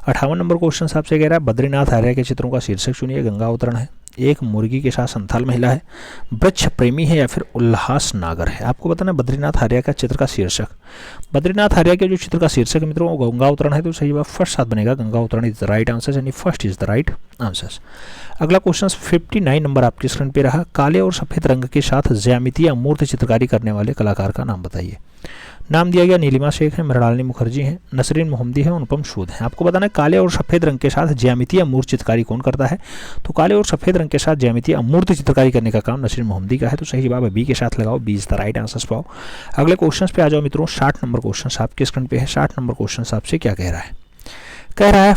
58 नंबर क्वेश्चन आपसे कह रहा है बद्रीनाथ आर्य के चित्रों का शीर्षक चुनिए। गंगा अवतरण है, एक मुर्गी के साथ संथाल महिला है, वृक्ष प्रेमी है, या फिर उल्लास नागर है। आपको बताना बद्रीनाथ आर्य का चित्र का शीर्षक, बद्रीनाथ आर्य के जो चित्र का शीर्षक है मित्रों वो गंगा अवतरण है, तो सही जवाब फर्स्ट साथ बनेगा, गंगा अवतरण इज द राइट आंसर, यानी first is the right answer. अगला क्वेश्चन 59 नंबर आपकी स्क्रीन पे रहा। काले और सफेद रंग के साथ ज्यामितीय अमूर्त चित्रकारी करने वाले कलाकार का नाम बताइए। नाम दिया गया नीलिमा शेख है, मृणालिनी मुखर्जी है, नसरीन मोहम्मदी है, अनुपम सूद है। आपको बताना है काले और सफेद रंग के साथ ज्यामितीय अमूर्त चित्रकारी कौन करता है? तो काले और सफेद रंग के साथ ज्यामितीय अमूर्त चित्रकारी करने का काम नसरीन मोहम्मदी का है, तो सही जवाब बी के साथ लगाओ, B is the right answer पाओ। अगले क्वेश्चन पे आ जाओ मित्रों। 60 नंबर क्वेश्चन आपके स्क्रीन पे है। 60 नंबर क्वेश्चन आपसे क्या कह रहा है? कह रहा है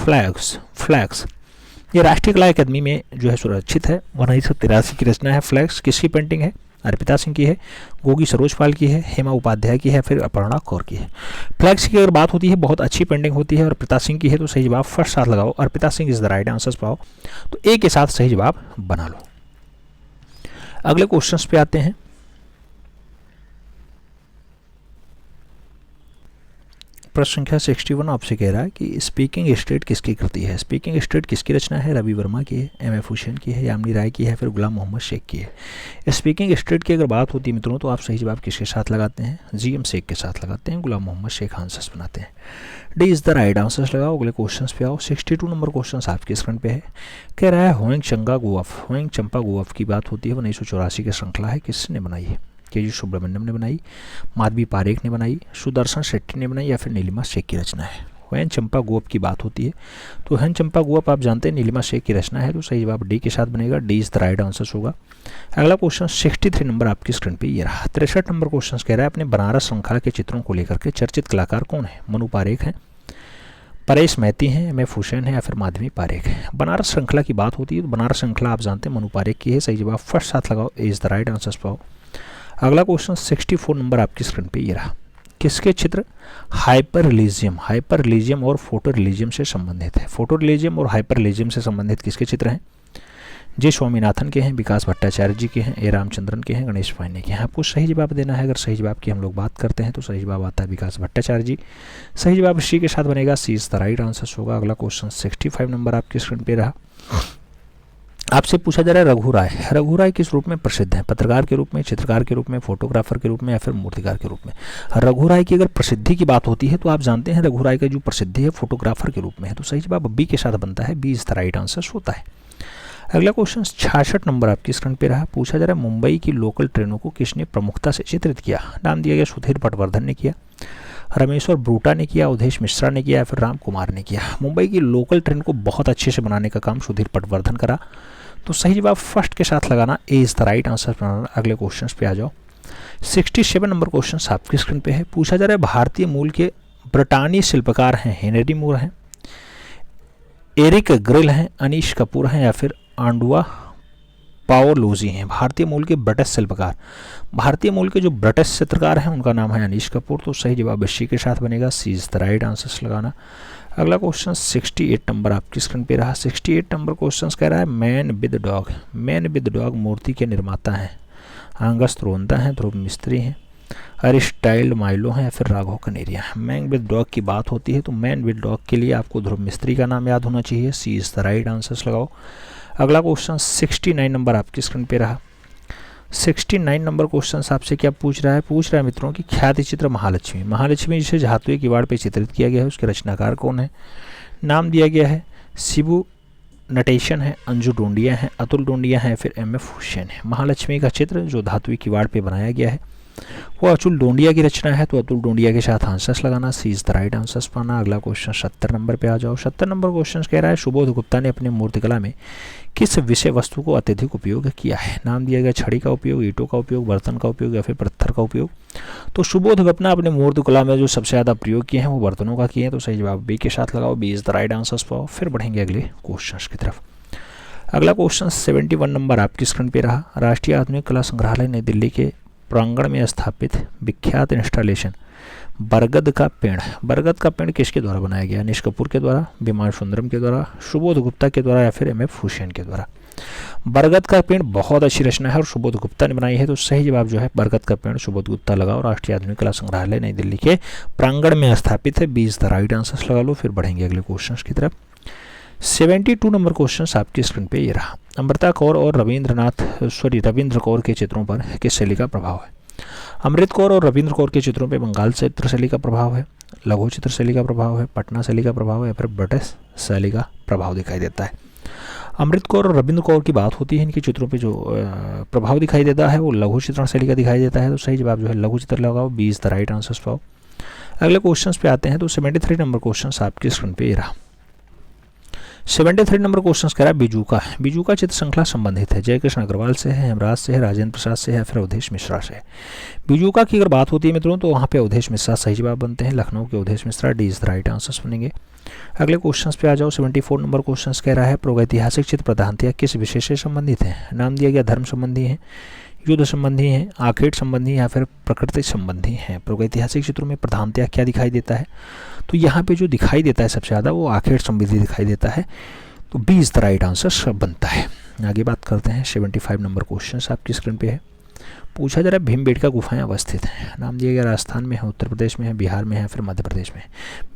फ्लैग्स ये राष्ट्रीय कला अकादमी में जो है सुरक्षित है। 1983 की रचना है। फ्लैग्स किसकी पेंटिंग है? अर्पिता सिंह की है, गोगी सरोजपाल की है, हेमा उपाध्याय की है, फिर अपर्णा कौर की है। फ्लैग्स की अगर बात होती है बहुत अच्छी पेंटिंग होती है, और अर्पिता सिंह की है, तो सही जवाब फर्स्ट साथ लगाओ, Arpita Singh is the right answer पाओ, तो ए के साथ सही जवाब बना लो। अगले क्वेश्चंस पे आते हैं। प्रश्न संख्या 61 आपसे कह रहा है कि स्पीकिंग स्टेट किसकी कृति है? स्पीकिंग स्टेट किसकी रचना है? रवि वर्मा की है, एम एफ हुसैन की है, यामिनी राय की है, फिर गुलाम मोहम्मद शेख की है। स्पीकिंग स्टेट की अगर बात होती है मित्रों तो आप सही जवाब किसके साथ लगाते हैं? जी एम शेख के साथ लगाते हैं, गुलाम मोहम्मद शेख आंसर्स बनाते हैं। D is the right answers लगाओ। अगले क्वेश्चन पे आओ। 62 नंबर क्वेश्चन आपके स्क्रीन पे है। कह रहा है होएंग चंपा गोवफ की बात होती है, 1984 की श्रृंखला है, किसने बनाई है? के.जी. सुब्रमण्यम ने बनाई, माधवी पारेख ने बनाई, सुदर्शन शेट्टी ने बनाई, या फिर नीलिमा शेख की रचना है? होएन चंपा गोवफ की बात होती है तो होएन चंपा गोवफ आप जानते हैं नीलिमा शेख की रचना है, तो सही जवाब डी के साथ बनेगा, D is the right answer होगा। अगला क्वेश्चन 63 नंबर आपकी स्क्रीन पे ये रहा। 63 नंबर क्वेश्चन कह रहा है अपने बनारस श्रृंखला के चित्रों को लेकर के चर्चित कलाकार कौन है? मनु पारेख हैं, परेश मैती हैं, एम एफ हुसैन है, या फिर माधवी पारेख है? बनारस श्रृंखला की बात होती है तो बनारस श्रृंखला आप जानते हैं मनु पारेख की है, सही जवाब फर्स्ट साथ लगाओ, ए इज द राइट आंसर पाओ। अगला क्वेश्चन 64 नंबर आपकी स्क्रीन पे ये रहा। किसके चित्र हाइपर रिलीजियम और फोटो रिलीजियम से संबंधित है? फोटो रिलीजियम और हाइपर रिलीजियम से संबंधित किसके चित्र हैं? जे स्वामीनाथन के हैं, विकास भट्टाचार्य जी के हैं, ए रामचंद्रन के हैं, गणेश पांडे के हैं। आपको सही जवाब देना है। अगर सही जवाब की हम लोग बात करते हैं तो सही जवाब आता है विकास भट्टाचार्य जी, सही जवाब सी के साथ बनेगा, सी इज द राइट आंसर होगा। अगला क्वेश्चन 65 नंबर आपकी स्क्रीन पे रहा। आपसे पूछा जा रहा है रघु राय किस रूप में प्रसिद्ध है? पत्रकार के रूप में, चित्रकार के रूप में, फोटोग्राफर के रूप में, या फिर मूर्तिकार के रूप में? रघु राय की अगर प्रसिद्धि की बात होती है तो आप जानते हैं रघु राय का जो प्रसिद्धि है फोटोग्राफर के रूप में है, तो सही जवाब बी के साथ बनता है, B is the right answer होता है। अगला क्वेश्चन 66 नंबर आपकी स्क्रीन पे रहा। पूछा जा रहा है मुंबई की लोकल ट्रेनों को किसने प्रमुखता से चित्रित किया? नाम दिया गया सुधीर पटवर्धन ने किया, रमेश्वर ब्रूटा ने किया, उदेश मिश्रा ने किया, या फिर राम कुमार ने किया? मुंबई की लोकल ट्रेन को बहुत अच्छे से बनाने का काम सुधीर पटवर्धन करा, तो सही जवाब फर्स्ट के साथ लगाना, ए इज द राइट आंसर बनाना। अगले क्वेश्चन पे आ जाओ। 67 नंबर क्वेश्चन आपकी स्क्रीन पे है। पूछा जा रहा है भारतीय मूल के ब्रिटानी शिल्पकार हैं हेनरी मूर हैं, एरिक ग्रिल हैं, अनीश कपूर हैं, या फिर आंडुआ पाओलोजी हैं? भारतीय मूल के ब्रिटिश शिल्पकार, भारतीय मूल के जो ब्रिटिश चित्रकार हैं उनका नाम है अनीश कपूर, तो सही जवाब सी के साथ बनेगा, सी इज द राइट आंसर लगाना। अगला क्वेश्चन 68 नंबर आपकी स्क्रीन पे रहा। 68 नंबर क्वेश्चन कह रहा है मैन विद डॉग मूर्ति के निर्माता हैं आंगस त्रोंदा हैं, ध्रुव मिस्त्री हैं, अरिस्टाइल माइलो हैं, या फिर Raghav Kaneria? Man with dog की बात होती है तो मैन विद डॉग के लिए आपको ध्रुव मिस्त्री का नाम याद होना चाहिए, सी इज द राइट आंसर लगाओ। अगला क्वेश्चन 69 नंबर आपकी स्क्रीन पे रहा। 69 नंबर क्वेश्चन आपसे क्या पूछ रहा है मित्रों कि ख्याति चित्र महालक्ष्मी, महालक्ष्मी जिसे धातु किवाड़ पे चित्रित किया गया है उसके रचनाकार कौन है। नाम दिया गया है शिबू नटेशन है, अंजू डोंडिया है, अतुल डोंडिया है, फिर एम.एफ. हुसैन है। महालक्ष्मी का चित्र जो धातु किवाड़ पे बनाया गया है वो अतुल डोंडिया की रचना है, तो अतुल डोंडिया के साथ आंसर्स लगाना, सी इज द राइट आंसर्स पाना। अगला क्वेश्चन 70 नंबर पे आ जाओ। 70 नंबर क्वेश्चन कह रहा है सुबोध गुप्ता ने अपनी मूर्तिकला में किस विषय वस्तु को अत्यधिक उपयोग किया है। नाम दिया गया छड़ी का उपयोग, ईंटों का उपयोग, बर्तन का उपयोग या फिर पत्थर का उपयोग। तो सुबोध गुप्ता अपने मूर्तिकला में जो सबसे ज़्यादा प्रयोग किए हैं वो बर्तनों का किए हैं, तो सही जवाब बी के साथ लगाओ, B is the right answers पाओ। फिर बढ़ेंगे अगले क्वेश्चन की तरफ। अगला क्वेश्चन 71 नंबर आपकी स्क्रीन पे रहा। राष्ट्रीय आधुनिक कला संग्रहालय नई दिल्ली के प्रांगण में स्थापित विख्यात इंस्टॉलेशन बरगद का पेड़, बरगद का पेड़ किसके द्वारा बनाया गया। अनिश कपूर के द्वारा, बिमान सुंदरम के द्वारा, सुबोध गुप्ता के द्वारा या फिर एम.एफ. हुसैन के द्वारा। बरगद का पेड़ बहुत अच्छी रचना है और सुबोध गुप्ता ने बनाई है, तो सही जवाब जो है बरगद का पेड़ सुबोध गुप्ता लगाओ। राष्ट्रीय आधुनिक कला संग्रहालय नई दिल्ली के प्रांगण में स्थापित है, 20 द राइट आंसर्स लगा लो। फिर बढ़ेंगे अगले क्वेश्चन की तरफ। 72 नंबर क्वेश्चन आपकी स्क्रीन पे ये रहा। अमृता कौर और रविंद्र कौर के चित्रों पर किस शैली का प्रभाव है। अमृत कौर और रविंद्र कौर के चित्रों पे बंगाल चित्र शैली का प्रभाव है, लघु चित्र शैली का प्रभाव है, पटना शैली का प्रभाव है या फिर ब्रिटिश शैली का प्रभाव दिखाई देता है। अमृत कौर और रविंद्र कौर की बात होती है, इनके चित्रों पे जो प्रभाव दिखाई देता है वो लघु चित्रण शैली का दिखाई देता है, तो सही जवाब जो है लघु चित्र लगाओ, 20 द राइट आंसर्स पाओ। अगले क्वेश्चन पे आते हैं। तो 73 नंबर क्वेश्चन आपकी स्क्रीन पे ये रहा। 73 नंबर क्वेश्चन कह रहा है बिजूका, बिजूका चित्र श्रृंखला संबंधित है जयकृष्ण अग्रवाल से है, हेमराज से है, राजेंद्र प्रसाद से है या फिर अवधेश मिश्रा से है। बिजूका की अगर बात होती है मित्रों तो वहाँ पे अवधेश मिश्रा सही जवाब बनते हैं, लखनऊ के Awadhesh Mishra, D is the right answers बनेंगे। अगले क्वेश्चन पे आ जाओ। 74 नंबर क्वेश्चन कह रहा है प्रागैतिहासिक चित्र प्रधानतया किस विषय से संबंधित है। नाम दिया गया धर्म संबंधी है, युद्ध संबंधी है, आखेट संबंधी या फिर प्रकृति संबंधी है। प्रागैतिहासिक चित्रों में प्रधानतया क्या दिखाई देता है, तो यहाँ पे जो दिखाई देता है सबसे ज़्यादा वो आखेट संबंधी दिखाई देता है, तो 20 द राइट आंसर बनता है। आगे बात करते हैं। 75 नंबर क्वेश्चन आपकी स्क्रीन पे है। पूछा जा रहा है भीमबेटका गुफाएं अवस्थित हैं। नाम दिया गया राजस्थान में है, उत्तर प्रदेश में है, बिहार में है, फिर मध्य प्रदेश में।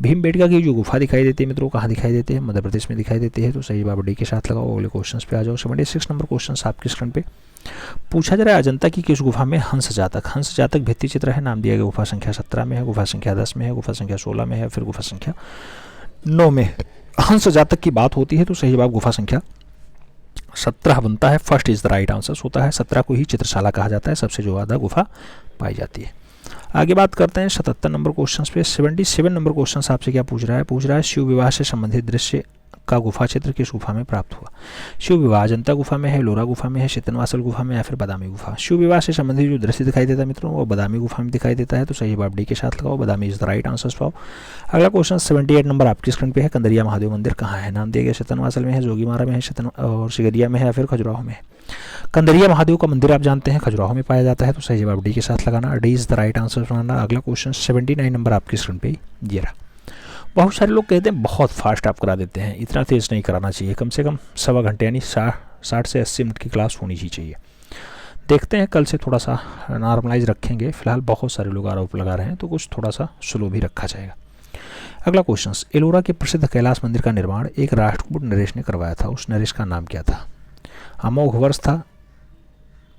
भीमबेटका की जो गुफा दिखाई देती है मित्रों कहाँ दिखाई देती है, मध्य प्रदेश में दिखाई देती है, तो सही जवाब डी के साथ लगाओ। अगले क्वेश्चन पे आ जाओ। 76 नंबर क्वेश्चन आपकी स्क्रीन पे पूछा जा रहा है अजंता की किस गुफा में हंस जातक भित्ति चित्र है। नाम दिया गया गुफा संख्या 17 में है, गुफा संख्या 10 में है, गुफा संख्या 16 में है, फिर गुफा संख्या 9 में है। हंस जातक की बात होती है तो सही जवाब गुफा संख्या 17 बनता है, first is the right answer होता है। 17 को ही चित्रशाला कहा जाता है, सबसे जो ज़्यादा गुफा पाई जाती है। आगे बात करते हैं 77 नंबर क्वेश्चन पे। 77 नंबर क्वेश्चन आपसे क्या पूछ रहा है शिव विवाह से संबंधित दृश्य का गुफा चित्र किस गुफा में प्राप्त हुआ। शिव विवाह अजंता गुफा में है, लोरा गुफा में है, शीतनवासल गुफा में या फिर बादामी गुफा। शिव विवाह से संबंधित जो दृश्य दिखाई देता है मित्रों वो बादामी गुफा में दिखाई देता है, तो सही जवाब डी के साथ लगाओ, बादामी इज द राइट आंसर्स पाओ। अगला क्वेश्चन 78 नंबर आपकी स्क्रीन पे है। कंदरिया महादेव मंदिर कहाँ है। नाम दिया गया शीतनवासल में है, जोगीमारा में है, और सिगरिया में है या फिर खजुराहो में है। कंदरिया महादेव का मंदिर आप जानते हैं खजुराहो में पाया जाता है, तो सही जवाब डी के साथ लगाना, D is the right answer बनाना। अगला क्वेश्चन 79 नंबर आपकी स्क्रीन पे ये रहा। बहुत सारे लोग कहते हैं बहुत फास्ट आप करा देते हैं, इतना तेज़ नहीं कराना चाहिए, कम से कम सवा घंटे यानी 60 से 80 मिनट की क्लास होनी ही चाहिए। देखते हैं कल से थोड़ा सा नॉर्मलाइज रखेंगे, फिलहाल बहुत सारे लोग आरोप लगा रहे हैं तो कुछ थोड़ा सा स्लो भी रखा जाएगा। अगला क्वेश्चन, एलोरा के प्रसिद्ध कैलाश मंदिर का निर्माण एक राष्ट्रकूट नरेश ने करवाया था, उस नरेश का नाम क्या था। अमोघ वर्ष था,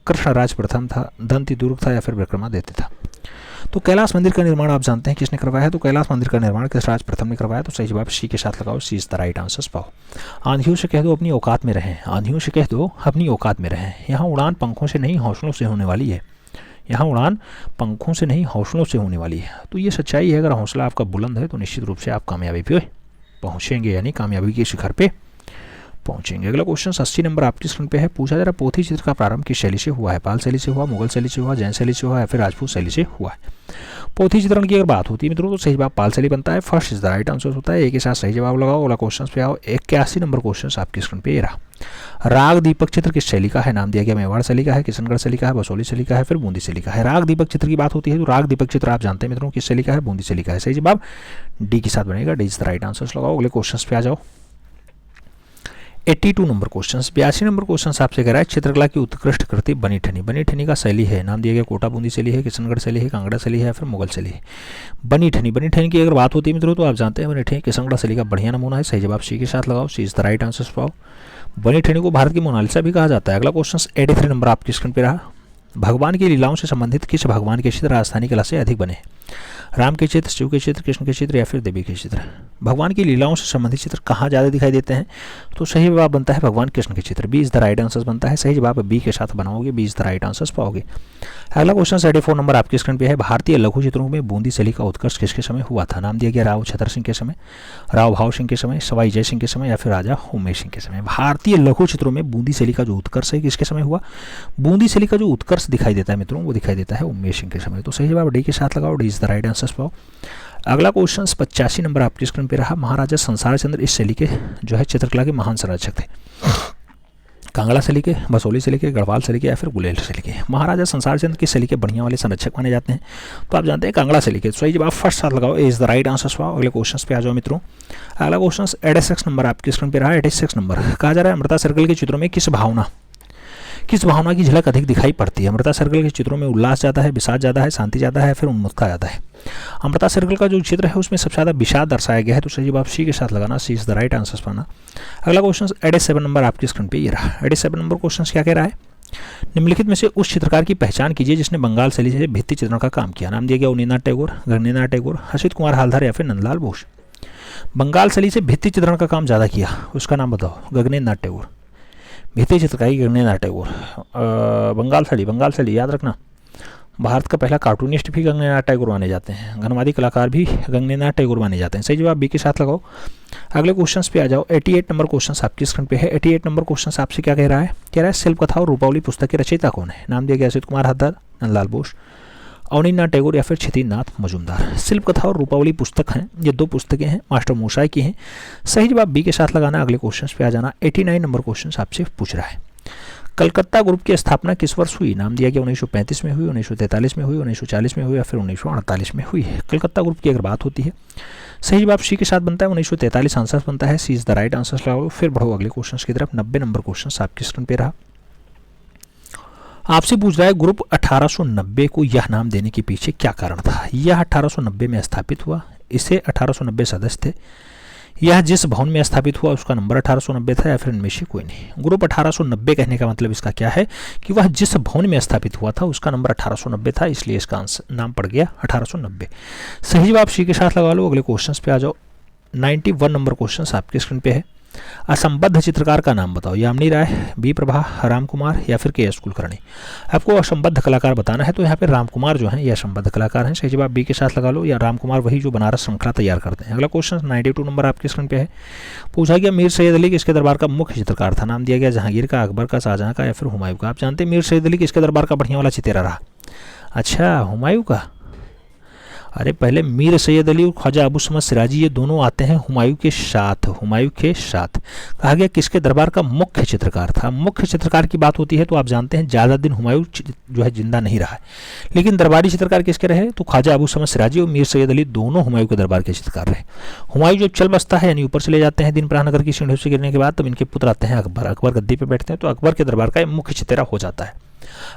कृष्णराज प्रथम था, दंती दुर्ग था या फिर विक्रमादित्य था। तो कैलाश मंदिर का निर्माण आप जानते हैं किसने करवाया है, तो कैलाश मंदिर का निर्माण कृष्णराज प्रथम ने करवाया, तो सही जवाब सी के साथ लगाओ, सी इज द राइट आंसर्स पाओ। आंधियों से कह दो अपनी औकात में रहें, आंधियों से कह दो अपनी औकात में रहें। यहाँ उड़ान पंखों से नहीं हौसलों से होने वाली है, यहाँ उड़ान पंखों से नहीं हौसलों से होने वाली है। तो ये सच्चाई है, अगर हौसला आपका बुलंद है तो निश्चित रूप से आप कामयाबी पे पहुँचेंगे, यानी कामयाबी के शिखर पे पहुंचेंगे। अगला क्वेश्चन 80 नंबर आपकी स्क्रीन पे है। पूछा जा रहा पोथी चित्र का प्रारंभ किस शैली से हुआ है। पाल शैली से हुआ, मुगल शैली से हुआ, जैन शैली से हुआ या फिर राजपूत शैली से हुआ है। पोथी चित्रण की अगर बात होती है मित्रों तो सही जवाब पाल शैली बनता है, first is the right answer होता है। एक के साथ सही जवाब लगाओ। अगला क्वेश्चन पे आओ। 81 नंबर क्वेश्चन आपकी स्क्रीन पे ये रहा। राग दीपक चित्र किस शैली का है। नाम दिया गया मेवाड़ शैली का है, किशनगढ़ शैली का है, बसोली शैली का है, फिर बूंदी शैली का है। राग दीपक चित्र की बात होती है तो राग दीपक चित्र आप जानते हैं मित्रों किस शैली का है, बूंदी शैली का है। सही जवाब डी के साथ बनेगा, D is the right answer लगाओ। अगले क्वेश्चन पे आ जाओ। 82 नंबर क्वेश्चन। 82 नंबर क्वेश्चन आपसे कह रहा है चित्रकला की उत्कृष्ट कृति बनी ठनी। बनी ठनी का शैली है, नाम दिया गया कोटा बूंदी शैली है, किशनगढ़ शैली है, कांगड़ा शैली है, फिर मुगल शैली है। बनी ठनी की अगर बात होती है मित्रों तो आप जानते हैं बनी ठनी किशनगढ़ शैली का बढ़िया नमूना है। सही जवाब सी के साथ लगाओ, सी इज द राइट आंसर पाओ। बनी ठनी को भारत की मोनालिसा भी कहा जाता है। अगला क्वेश्चन 83 नंबर आपकी स्क्रीन पे रहा। भगवान की लीलाओं से संबंधित किस भगवान के चित्र राजस्थानी कला से अधिक बने? राम के चित्र, शिव के चित्र, कृष्ण के चित्र या फिर देवी के चित्र? भगवान की लीलाओं से संबंधित चित्र कहाँ ज़्यादा दिखाई देते हैं? तो सही जवाब बनता है भगवान कृष्ण के चित्र। B is the right answer बनता है। सही जवाब बी के साथ बनाओगे, B is the right answer पाओगे। अगला क्वेश्चन 74 नंबर आपके स्क्रीन पे है। भारतीय लघु चित्रों में बूंदी शैली का उत्कर्ष किसके समय हुआ था? नाम दिया गया राव छतर सिंह के समय, राव भाव सिंह के समय, सवाई जय सिंह के समय या फिर राजा उमेश सिंह के समय? भारतीय लघु चित्रों में बूंदी शैली का जो उत्कर्ष है किसके समय हुआ? बूंदी शैली का जो उत्कर्ष दिखाई देता है मित्रों, वो दिखाई देता है उमेश सिंह के समय। तो सही जवाब डी के साथ लगाओ, D is the right answer पाओ। अगला क्वेश्चन 85 नंबर आपकी स्क्रीन पे रहा। महाराजा संसार चंद्र इस शैली के जो है चित्रकला के महान संरक्षक थे। कांगड़ा शैली के, बसोली शैली के, गढ़वाल शैली के या फिर गुलेल शैली के? महाराजा संसार चंद्र की शैली के बढ़िया वाले संरक्षक माने जाते हैं, तो आप जानते हैं कांगड़ा शैली के। सही जवाब फर्स्ट साथ लगाओ, ए इज द राइट आंसर पाओ। अगले क्वेश्चन पे आ जाओ मित्रों। अगला क्वेश्चन 86 नंबर आपकी स्क्रीन पे रहा। 86 नंबर कहा जा रहा है अमृता सर्कल के चित्रों में किस भावना की झलक अधिक दिखाई पड़ती है? अमृता सर्कल के चित्रों में उल्लास ज़्यादा है, विषाद ज़्यादा है, शांति ज़्यादा है, फिर उन्मुखता ज़्यादा है? अमृता सर्कल का जो चित्र है उसमें सबसे ज़्यादा विषाद दर्शाया गया है, तो सही जवाब सी के साथ लगाना, सी इज द राइट आंसर पाना। अगला क्वेश्चन 87 नंबर आपकी स्क्रीन पे ये रहा। 87 नंबर क्वेश्चन क्या कह रहा है? निम्नलिखित में से उस चित्रकार की पहचान कीजिए जिसने बंगाल शैली से भित्ति चित्रण का काम किया। नाम दिया गया उन्नीनाथ टैगोर, गगनेन्द्रनाथ टैगोर, हर्षित कुमार हालदार या फिर नंदलाल बोस? बंगाल शैली से भित्ति चित्रण का काम ज़्यादा किया, उसका नाम बताओ। गगनेन्द्रनाथ टैगोर, भित्ति चित्रकारी गगनेन्द्रनाथ टैगोर। बंगाल शैली याद रखना, भारत का पहला कार्टूनिस्ट भी गगनेन्द्रनाथ टैगोर माने जाते हैं, घनवादी कलाकार भी गगनेन्द्रनाथ टैगोर माने जाते हैं। सही जवाब बी के साथ लगाओ। अगले क्वेश्चन पे आ जाओ। 88 नंबर क्वेश्चन आपकी स्क्रीन पे है। 88 नंबर क्वेश्चन आपसे क्या कह रहा है? कह रहा है शिल्प कथा और रूपावली पुस्तक के रचयिता कौन है? नाम दिया गया हर्षित कुमार हालदार, नंदलाल बोस, अवनीन्द्रनाथ टैगोर या फिर क्षितिजनाथ मजूमदार? शिल्प कथा और रूपावली पुस्तक हैं, ये दो पुस्तकें हैं, मास्टर मोशाई की हैं। सही जवाब बी के साथ लगाना। अगले क्वेश्चन पे आ जाना। 89 नंबर क्वेश्चन आपसे पूछ रहा है। कलकत्ता ग्रुप की स्थापना किस वर्ष हुई? नाम दिया गया 1935 में हुई, 1943 में हुई, 1940 में हुई या फिर 1948 में हुई है? कलकत्ता ग्रुप की अगर बात होती है, सही जवाब सी के साथ बनता है, 1943 आंसर बनता है, सी इज द राइट आंसर लगाओ। फिर बढ़ो अगले क्वेश्चन की तरफ। 90 नंबर क्वेश्चन आपके स्क्रीन पे रहा। आपसे पूछ रहा है ग्रुप 1890 को यह नाम देने के पीछे क्या कारण था? यह 1890 में स्थापित हुआ, इसे 1890 सदस्य थे। यह जिस भवन में स्थापित हुआ उसका नंबर 1890 था या फिर इनमें से कोई नहीं? ग्रुप 1890 कहने का मतलब इसका क्या है कि वह जिस भवन में स्थापित हुआ था उसका नंबर 1890 था, इसलिए इसका आंसर नाम पड़ गया 1890। सही जवाब सी के साथ लगा लो। अगले क्वेश्चन पे आ जाओ। 91 नंबर क्वेश्चन आपके स्क्रीन पे है। असंबद्ध चित्रकार का नाम बताओ। यामिनी राय, बी प्रभा, राम कुमार या फिर के एस कुलकर्णी? आपको असंबद्ध कलाकार बताना है, तो यहाँ पे राम कुमार जो हैं ये असंबद्ध कलाकार हैं। सही जवाब बी के साथ लगा लो, या राम कुमार वही जो बनारस श्रृंखला तैयार करते हैं। अगला क्वेश्चन 92 नंबर आपके स्क्रीन पे है। पूछा गया मीर सैयद अली किसके दरबार का मुख्य चित्रकार था? नाम दिया गया जहांगीर का, अकबर का, शाहजहां का या फिर हुमायूं का? आप जानते हैं मीर सैयद अली किसके दरबार का बढ़िया वाला चितेरा रहा? अच्छा, हुमायूं का। अरे पहले मीर सैयद अली और ख्वाजा अबू समद सिराजी ये दोनों आते हैं हुमायूं के साथ। हुमायूं के साथ कहा गया किसके दरबार का मुख्य चित्रकार था? मुख्य चित्रकार की बात होती है तो आप जानते हैं ज़्यादा दिन हुमायूं जो है जिंदा नहीं रहा है, लेकिन दरबारी चित्रकार किसके रहे? तो ख्वाजा अबू समद सिराजी और मीर सैयद अली दोनों हुमायूं के दरबार के चित्रकार रहे। हुमायूं जब चल बसता है यानी ऊपर चले जाते हैं दिन प्रहानगर की सीढ़ियों से गिरने के बाद, तब इनके पुत्र आते हैं अकबर। अकबर गद्दी पर बैठते हैं तो अकबर के दरबार का मुख्य चितेरा हो जाता है।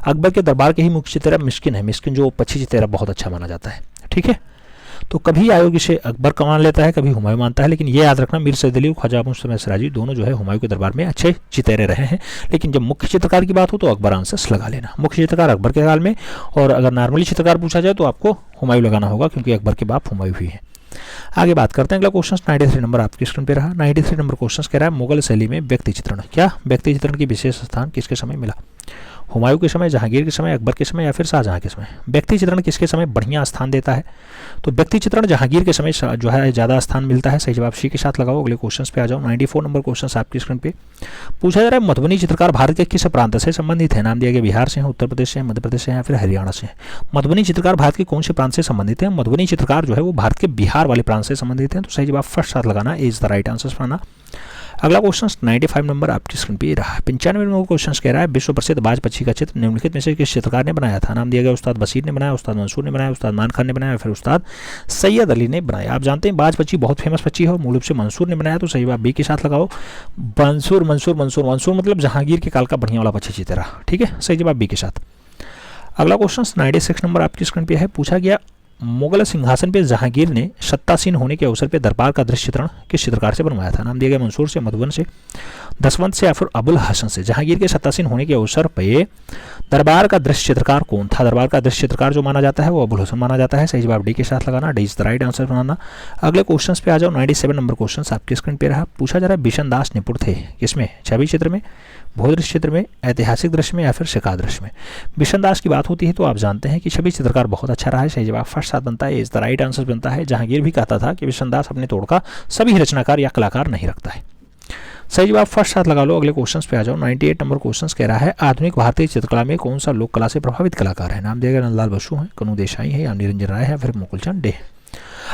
अकबर के दरबार के ही मुख्य चितेरा मिस्किन है। मिस्किन जो पक्षी चितेरा बहुत अच्छा माना जाता है। ठीक है, तो कभी आयोग इसे अकबर का मान लेता है, कभी हुमायूं मानता है, लेकिन ये याद रखना मीर सैयद अली और ख्वाजा अबू समद सिराजी दोनों जो है हुमायूं के दरबार में अच्छे चितेरे रहे हैं। लेकिन जब मुख्य चित्रकार की बात हो तो अकबर आंसर्स लगा लेना। मुख्य चित्रकार अकबर के काल में, और अगर नॉर्मली चित्रकार पूछा जाए तो आपको हुमायूं लगाना होगा, क्योंकि अकबर के बाप हुमायूं ही है। आगे बात करते हैं। अगला क्वेश्चन 93 नंबर आपकी स्क्रीन पे रहा। 93 नंबर क्वेश्चन कह रहा है मुगल शैली में व्यक्ति चित्रण, क्या व्यक्ति चित्रण की विशेष स्थान किसके समय मिला? हुमायूं के समय, जहांगीर के समय, अकबर के समय या फिर शाहजहां के समय? व्यक्ति चित्रण किसके समय बढ़िया स्थान देता है? तो व्यक्ति चित्रण जहांगीर के समय जो है ज़्यादा स्थान मिलता है। सही जवाब सी के साथ लगाओ। अगले क्वेश्चन पे आ जाओ। 94 नंबर क्वेश्चन आपकी स्क्रीन पे पूछा जा रहा है मधुबनी चित्रकार भारत के किस प्रांत से संबंधित है? नाम दिया गया बिहार से है, उत्तर प्रदेश से है, मध्य प्रदेश से है या फिर हरियाणा से है? मधुबनी चित्रकार भारत के कौन से प्रांत से संबंधित है? मधुबनी चित्रकार जो है वो भारत के बिहार वाले प्रांत से संबंधित है। तो सही जवाब फर्स्ट साथ लगाना, इज द राइट आंसर पाना। अगला क्वेश्चन 95 नंबर आपकी स्क्रीन पे रहा। 95 नंबर क्वेश्चन कह रहा है विश्व प्रसिद्ध बाज पक्षी का चित्र निम्नलिखित में से किस चित्रकार ने बनाया था? नाम दिया गया उस्ताद बशीर ने बनाया, उस्ताद मंसूर ने बनाया, उस्ताद मान खान ने बनाया, फिर उस्ताद सैयद अली ने बनाया। आप जानते हैं बाज पक्षी बहुत फेमस पक्षी है, मूल रूप से मंसूर ने बनाया। तो सही जवाब बी के साथ लगाओ। मंसूर मंसूर मंसूर मंसूर मतलब जहांगीर के काल का बढ़िया वाला पक्षी चित्रा। ठीक है, सही जवाब बी के साथ। अगला क्वेश्चन 96 नंबर आपकी स्क्रीन पे है। पूछा गया मुगल सिंहासन पर जहांगीर ने सत्तासीन होने के अवसर पर दरबार का दृश्य चित्रण किस चित्रकार से बनवाया था? नाम दिया गया मंसूर से, मधुबन से, दसवंत से या फिर अबुल हसन से। जहांगीर के सत्तासीन होने के अवसर पर दरबार का दृश्य चित्रकार कौन था? दरबार का दृश्य चित्रकार जो माना जाता है वो अबुल हसन माना जाता है। सही जवाब डी के साथ लगाना, D is the right answer बनाना। अगले क्वेश्चन पे आ जाओ। 97 नंबर क्वेश्चन आपके स्क्रीन पे रहा। पूछा जा रहा है बिशन दास निपुण थे किसमें? छवि चित्र में, भूदृश्य चित्र में, ऐतिहासिक दृश्य में या फिर शिका दृश्य में? बिशन दास की बात होती है तो आप जानते हैं कि छवि चित्रकार बहुत अच्छा रहा है। सही जवाब फर्स्ट साथ बनता है, इज द राइट आंसर बनता है। जहांगीर भी कहता था कि बिशन दास अपने तोड़ का सभी रचनाकार या कलाकार नहीं रखता है। सही जवाब फर्स्ट साथ लगा लो। अगले क्वेश्चन पे आ जाओ। 98 नंबर क्वेश्चन कह रहा है आधुनिक भारतीय चित्रकला में कौन सा लोक कला से प्रभावित कलाकार है? नाम दिया गया नंदलाल बसु है, कनु देसाई है या निरंजन राय है, फिर मुकुलचंद डे।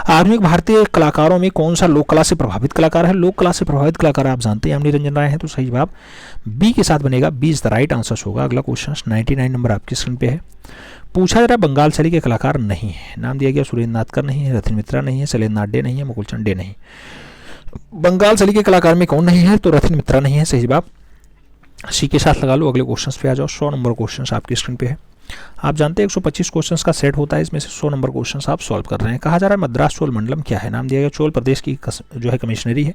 आधुनिक भारतीय कलाकारों में कौन सा लोक कला से प्रभावित कलाकार है? लोक कला से प्रभावित कलाकार आप जानते हैं निरंजन राय है, तो सही जवाब बी के साथ बनेगा, B is the right answer होगा। अगला क्वेश्चन 99 नंबर आपकी स्क्रीन पे है। पूछा जा रहा है बंगाल शैली के कलाकार नहीं है। नाम दिया गया सुरेंद्र नाथकर नहीं है, रथिन मित्रा नहीं है, शैलेंद्र डे नहीं है, मुकुलचंद डे नहीं। बंगाल शैली के कलाकार में कौन नहीं है? तो रथिन मित्रा नहीं है। सही जवाब सी के साथ लगा लो। अगले क्वेश्चन पे आ जाओ। 100 नंबर क्वेश्चन आपकी स्क्रीन पे है। आप जानते हैं 125 क्वेश्चंस का सेट होता है, इसमें से 100 नंबर क्वेश्चंस आप सॉल्व कर रहे हैं। कहा जा रहा है मद्रास चोल मंडलम क्या है? नाम दिया गया चोल प्रदेश की जो है कमिश्नरी है,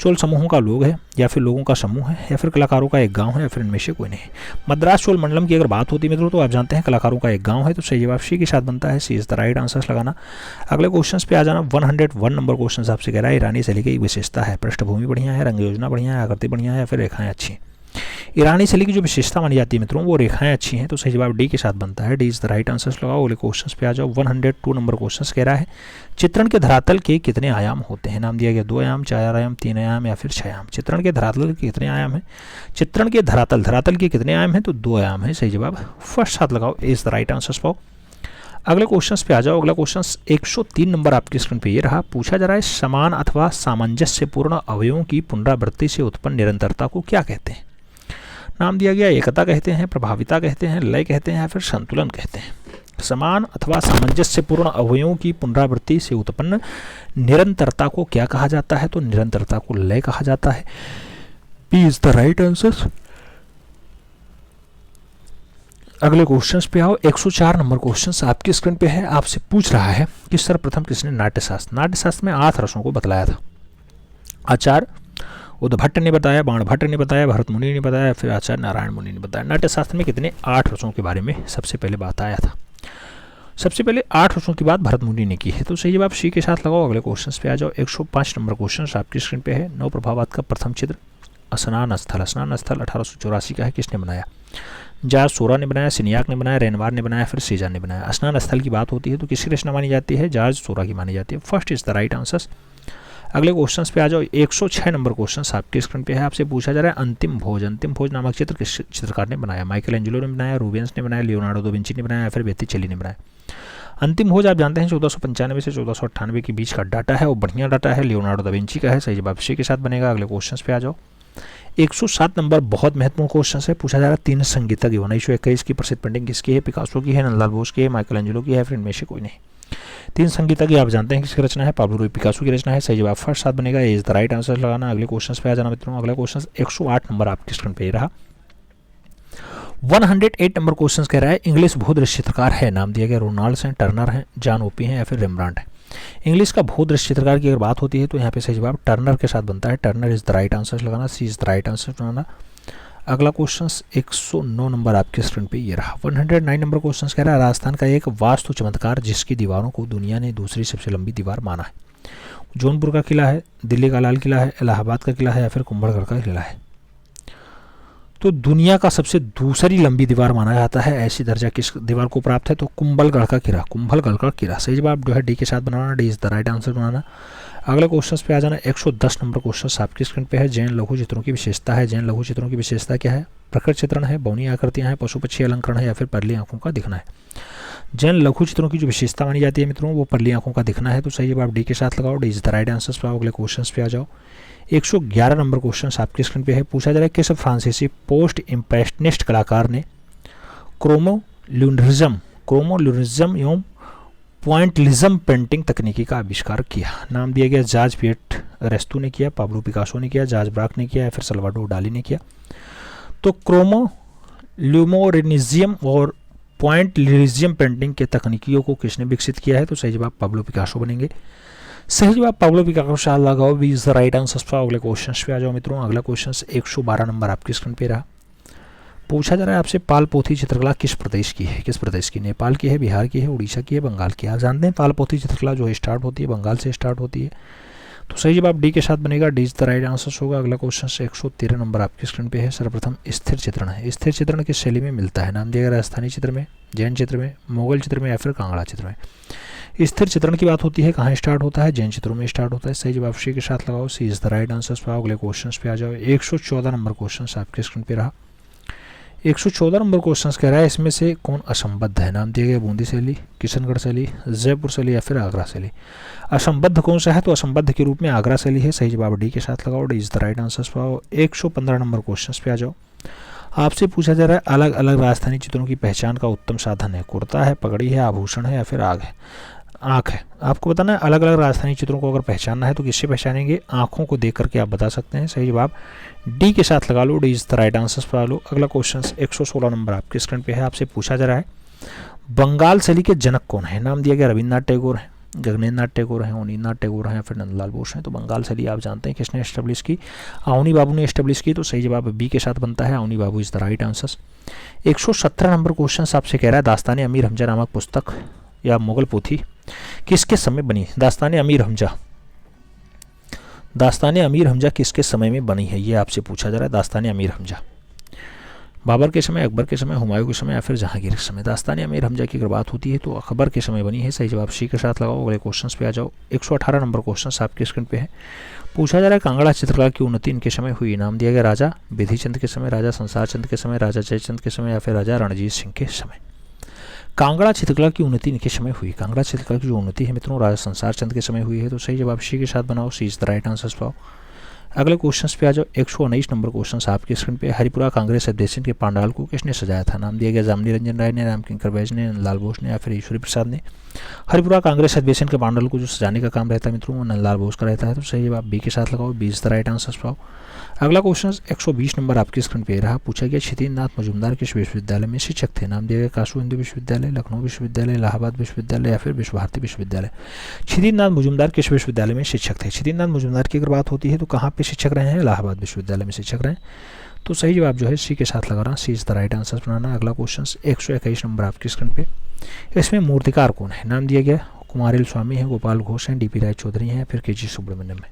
चोल समूहों का लोग है या फिर लोगों का समूह है या फिर कलाकारों का एक गांव है या फिर इनमें से कोई नहीं। मद्रास चोल मंडलम की अगर बात होती है मित्रों तो आप जानते हैं कलाकारों का एक गांव है, तो सही जवाब सी के साथ बनता है, सी इज द राइट आंसर लगाना। अगले क्वेश्चन पे आ जाना। 101 नंबर क्वेश्चन आपसे कह रहा है ईरानी शैली की विशेषता है? पृष्ठभूमि बढ़िया है, रंग योजना बढ़िया है, आकृति बढ़िया है या फिर रेखाएं अच्छी? ईरानी शैली की जो विशेषता मानी जाती है मित्रों वो रेखाएं अच्छी हैं, तो सही जवाब डी के साथ बनता है, D is the right answer लगाओ। अगले क्वेश्चन पे आ जाओ। 102 नंबर क्वेश्चन कह रहा है चित्रण के धरातल के कितने आयाम होते हैं? नाम दिया गया 2 आयाम, 4 आयाम, 3 आयाम या फिर 6 आयाम? चित्रण के धरातल के कितने आयाम हैं? चित्रण के धरातल के कितने आयाम हैं? तो 2 आयाम है। सही जवाब फर्स्ट साथ लगाओ, इज द राइट आंसर पाओ। अगले क्वेश्चन पे आ जाओ। अगला क्वेश्चन 103 नंबर आपकी स्क्रीन पे ये रहा। पूछा जा रहा है समान अथवा सामंजस्यपूर्ण अवयवों की पुनरावृत्ति से उत्पन्न निरंतरता को क्या कहते हैं? नाम दिया गया एकता कहते हैं, प्रभाविता कहते हैं, लय कहते हैं या फिर संतुलन कहते हैं? समान अथवा सामंजस्यपूर्ण अवयवों की पुनरावृत्ति से उत्पन्न निरंतरता को क्या कहा जाता है? तो निरंतरता को लय कहा जाता है, B is the right answer. अगले क्वेश्चन पे आओ। 104 नंबर क्वेश्चन आपकी स्क्रीन पे है। आपसे पूछ रहा है कि सर्वप्रथम किसने नाट्यशास्त्र में 8 रसों को बतलाया था? आचार्य उद्भट्ट ने बताया, बाणभट्ट ने बताया, भरत मुनि ने बताया, फिर आचार्य नारायण मुनि ने बताया। नाट्यशास्त्र में कितने 8 रसों के बारे में सबसे पहले बात आया था? सबसे पहले 8 रसों की बात भरत मुनि ने की है, तो सही जवाब सी के साथ लगाओ। अगले क्वेश्चन पे आ जाओ। 105 नंबर क्वेश्चन आपकी स्क्रीन पे है। नौ प्रभावात का प्रथम चित्र स्नान स्थल 1884 का है, किसने बनाया? जॉर्ज सोरा ने बनाया, सिनियाक ने बनाया, रेनवार ने बनाया, फिर सीजन ने बनाया। स्नान स्थल की बात होती है तो किसकी रचना मानी जाती है? जॉर्ज सोरा की मानी जाती है, first is the right answer. अगले क्वेश्चन पे आ जाओ। 106 नंबर क्वेश्चन आपके स्क्रीन पे है। आपसे पूछा जा रहा है अंतिम भोज नामक चित्र किस चित्रकार ने बनाया? माइकल एंजेलो ने बनाया, रूबेंस ने बनाया, लियोनार्डो दा विंची ने बनाया या फिर बेत्तिचेली ने बनाया? अंतिम भोज आप जानते हैं 1495 से 1498 के बीच का डाटा है, वो बढ़िया डाटा है, लियोनार्डो दा विंची का है। सही जवाब सी के साथ बनेगा। अगले क्वेश्चन पे आ जाओ। 107 नंबर बहुत महत्वपूर्ण क्वेश्चन है। पूछा जा रहा है 3 संगीतज्ञ 1921 की प्रसिद्ध पेंटिंग किसकी है? पिकासो की है, नंदलाल बोस की है, माइकल एंजेलो की है, फिर इनमें से कोई नहीं। 3 संगीतज्ञ आप जानते हैं किसकी रचना है? पाब्लो रूई पिकासो की रचना है। सही जवाब फर्स्ट साथ बनेगा, इज द राइट आंसर लगाना। अगले क्वेश्चन पे आ जाना मित्रों। अगला क्वेश्चन 108 नंबर आपकी स्क्रीन पे रहा। 108 नंबर क्वेश्चन कह रहा है इंग्लिश भूदृश्य चित्रकार है? नाम दिया गया रोनाल्ड्स हैं, टर्नर हैं, जॉन ओपी हैं या फिर रेम्ब्रांड है? इंग्लिश का भूदृश्य चित्रकार की अगर बात होती है तो यहाँ पे सही जवाब टर्नर के साथ बनता है, Turner is the right answer लगाना, सी इज द राइट आंसर लगाना। अगला क्वेश्चन 109 नंबर आपके स्क्रीन पे ये रहा। 109 नंबर क्वेश्चन कह रहा है राजस्थान का एक वास्तु चमत्कार जिसकी दीवारों को दुनिया ने दूसरी सबसे लंबी दीवार माना है? जौनपुर का किला है, दिल्ली का लाल किला है, इलाहाबाद का किला है या फिर कुंभलगढ़ का किला है? तो दुनिया का सबसे दूसरी लंबी दीवार माना जाता है, ऐसी दर्जा किस दीवार को प्राप्त है? तो कुंभलगढ़ का किला। सही जवाब जो है डी के साथ बनाना, D is the right answer बनाना। अगले क्वेश्चन पे आ जाना। 110 नंबर क्वेश्चन आपकी स्क्रीन पे है। जैन लघु चित्रों की विशेषता है। जैन लघु चित्रों की विशेषता क्या है? प्रकट चित्रण है, बौनी आकृतियां हैं, पशु पक्षी अलंकरण है या फिर परली आंखों का दिखना है? जैन लघु चित्रों की जो विशेषता मानी जाती है मित्रों वो परली आंखों का दिखना है, तो सही जवाब डी के साथ लगाओ, D is the right answer पाओ। अगले क्वेश्चन पे आ जाओ। 111 नंबर क्वेश्चन आपकी स्क्रीन पे है। पूछा जा रहा है किस फ्रांसीसी पोस्ट इम्प्रेशनिस्ट कलाकार ने क्रोमोल्यूनिज्म एवं पॉइंटलिज्म पेंटिंग तकनीकी का आविष्कार किया? नाम दिया गया जॉर्ज पिएट रेस्तू ने किया, पाब्लो पिकासो ने किया, जॉर्ज ब्राक ने किया या फिर सल्वाडोर डाली ने किया? तो क्रोमोल्यूमिनिज्म और पॉइंटिलिज्म पेंटिंग के तकनीकियों को किसने विकसित किया है? तो सही जवाब पाब्लो पिकासो बनेंगे। सही जवाब पाब्लो पिकासो शाल लगाओ भी इज द राइट आंसर। अगले क्वेश्चन पे आ जाओ मित्रों। अगला क्वेश्चन 112 नंबर आपकी स्क्रीन पे रहा। पूछा जा रहा है आपसे पाल पोथी चित्रकला किस प्रदेश की है? किस प्रदेश की? नेपाल की है, बिहार की है, उड़ीसा की है, बंगाल की है। आप जानते हैं पाल पोथी चित्रकला जो स्टार्ट होती है बंगाल से स्टार्ट होती है। तो सही जवाब डी के साथ बनेगा। D is the right answer होगा। अगला क्वेश्चन 113 नंबर आपकी स्क्रीन पे है। सर्वप्रथम स्थिर चित्रण है। स्थिर चित्रण किस शैली में मिलता है? नाम दिया गया राजस्थानी चित्र में, जैन चित्र में, मुगल चित्र में या फिर कांगड़ा चित्र में। स्थिर चित्रण की बात होती है कहाँ स्टार्ट होता है? जैन चित्रों में स्टार्ट होता है। सही जवाब सी के साथ लगाओ। सी इज द राइट आंसर। अगले क्वेश्चन पे आ जाओ। 114 नंबर क्वेश्चन आपके स्क्रीन पे रहा। 114 नंबर क्वेश्चन कह रहा है इसमें से कौन असंबद्ध है? नाम दिया गया बूंदी शैली, किशनगढ़ शैली, जयपुर शैली या फिर आगरा शैली। असंबद्ध कौन सा है? तो असंबद्ध के रूप में आगरा शैली है। सही जवाब डी के साथ लगाओ। D is the right answer. 115 number question पे आ जाओ। आपसे पूछा जा रहा है अलग अलग राजस्थानी चित्रों की पहचान का उत्तम साधन है। कुर्ता है, पगड़ी है, आभूषण है या फिर आँख है। आपको बताना है अलग अलग राजस्थानी चित्रों को अगर पहचानना है तो किससे पहचानेंगे? आँखों को देख करके आप बता सकते हैं। सही जवाब डी के साथ लगा लो। D is the right answer पर लो। अगला क्वेश्चन 116 नंबर आपके स्क्रीन पे है। आपसे पूछा जा रहा है बंगाल शैली के जनक कौन है? नाम दिया गया रविन्द्रनाथ टैगोर है, गगनेन्द्रनाथ टैगोर है, अवनीन्द्रनाथ टैगोर है या फिर नंदलाल बोस हैं। तो बंगाल शैली आप जानते हैं किसने एस्टेब्लिश की? अवनी बाबू ने एस्टेब्लिश की। तो सही जवाब बी के साथ बनता है। Avani Babu is the right answer. 117 number question आपसे कह रहा है दास्तान अमीर हमजा नामक पुस्तक या मुगल पोथी किसके समय बनी? दास्तान अमीर हमजा किसके समय में बनी है? ये आपसे पूछा जा रहा है। दास्तान अमीर हमजा बाबर के समय, अकबर के समय, हुमायूं के समय या फिर जहांगीर के समय। दास्तान अमीर हमजा की अगर बात होती है तो अकबर के समय बनी है। सही जवाब सी के साथ लगाओ। अगले क्वेश्चन पे आ जाओ। 118 नंबर क्वेश्चन आपके स्क्रीन पे है। पूछा जा रहा है कांगड़ा चित्रकला की उन्नति इनके समय हुई। नाम दिया गया राजा विधिचंद के समय, राजा संसार चंद के समय, राजा जयचंद के समय या फिर राजा रणजीत सिंह के समय। कांगड़ा चित्रकला की उन्नति इनके समय हुई। कांगड़ा चित्रकला की जो उन्नति है मित्रों राजा संसार चंद के समय हुई है। तो सही जवाब सी के साथ बनाओ। सी इज द राइट आंसर पाओ। अगले क्वेश्चन पे आ जाओ। 119 नंबर क्वेश्चन आपके स्क्रीन पे। हरिपुरा कांग्रेस अधिवेशन के पांडाल को किसने सजाया था? नाम दिया गया जामनी रंजन राय ने, रामकिंकर बैज ने, नंदलाल बोस ने या फिर ईश्वरी प्रसाद ने। हरिपुरा कांग्रेस अधिवेशन के पांडाल को जो सजाने का काम रहता है मित्रों वो नंदलाल बोस का रहता है। तो सही जवाब बी के साथ लगाओ। B is the right answer पाओ। अगला क्वेश्चन 120 नंबर आपकी स्क्रीन पे रहा। पूछा गया क्षितिज मजूमदार किस विश्वविद्यालय में शिक्षक थे? नाम दिया गया काशी हिंदू विश्वविद्यालय, लखनऊ विश्वविद्यालय, इलाहाबाद विश्वविद्यालय या फिर विश्व भारती विश्वविद्यालय। क्षितिज मजूमदार किस विश्वविद्यालय में शिक्षक थे? क्षितिज मजूमदार की अगर बात होती है तो कहाँ पे शिक्षक रहे हैं? इलाहाबाद विश्वविद्यालय में शिक्षक रहे। तो सही जवाब जो है सी के साथ लगा रहा। सी इज द राइट आंसर बनाना। अगला क्वेश्चन 121 नंबर आपकी स्क्रीन पे। इसमें मूर्तिकार कौन है? नाम दिया गया कुमारिल स्वामी है, गोपाल घोष हैं, डीपी राय चौधरी हैं, फिर के.जी. सुब्रमण्यम है।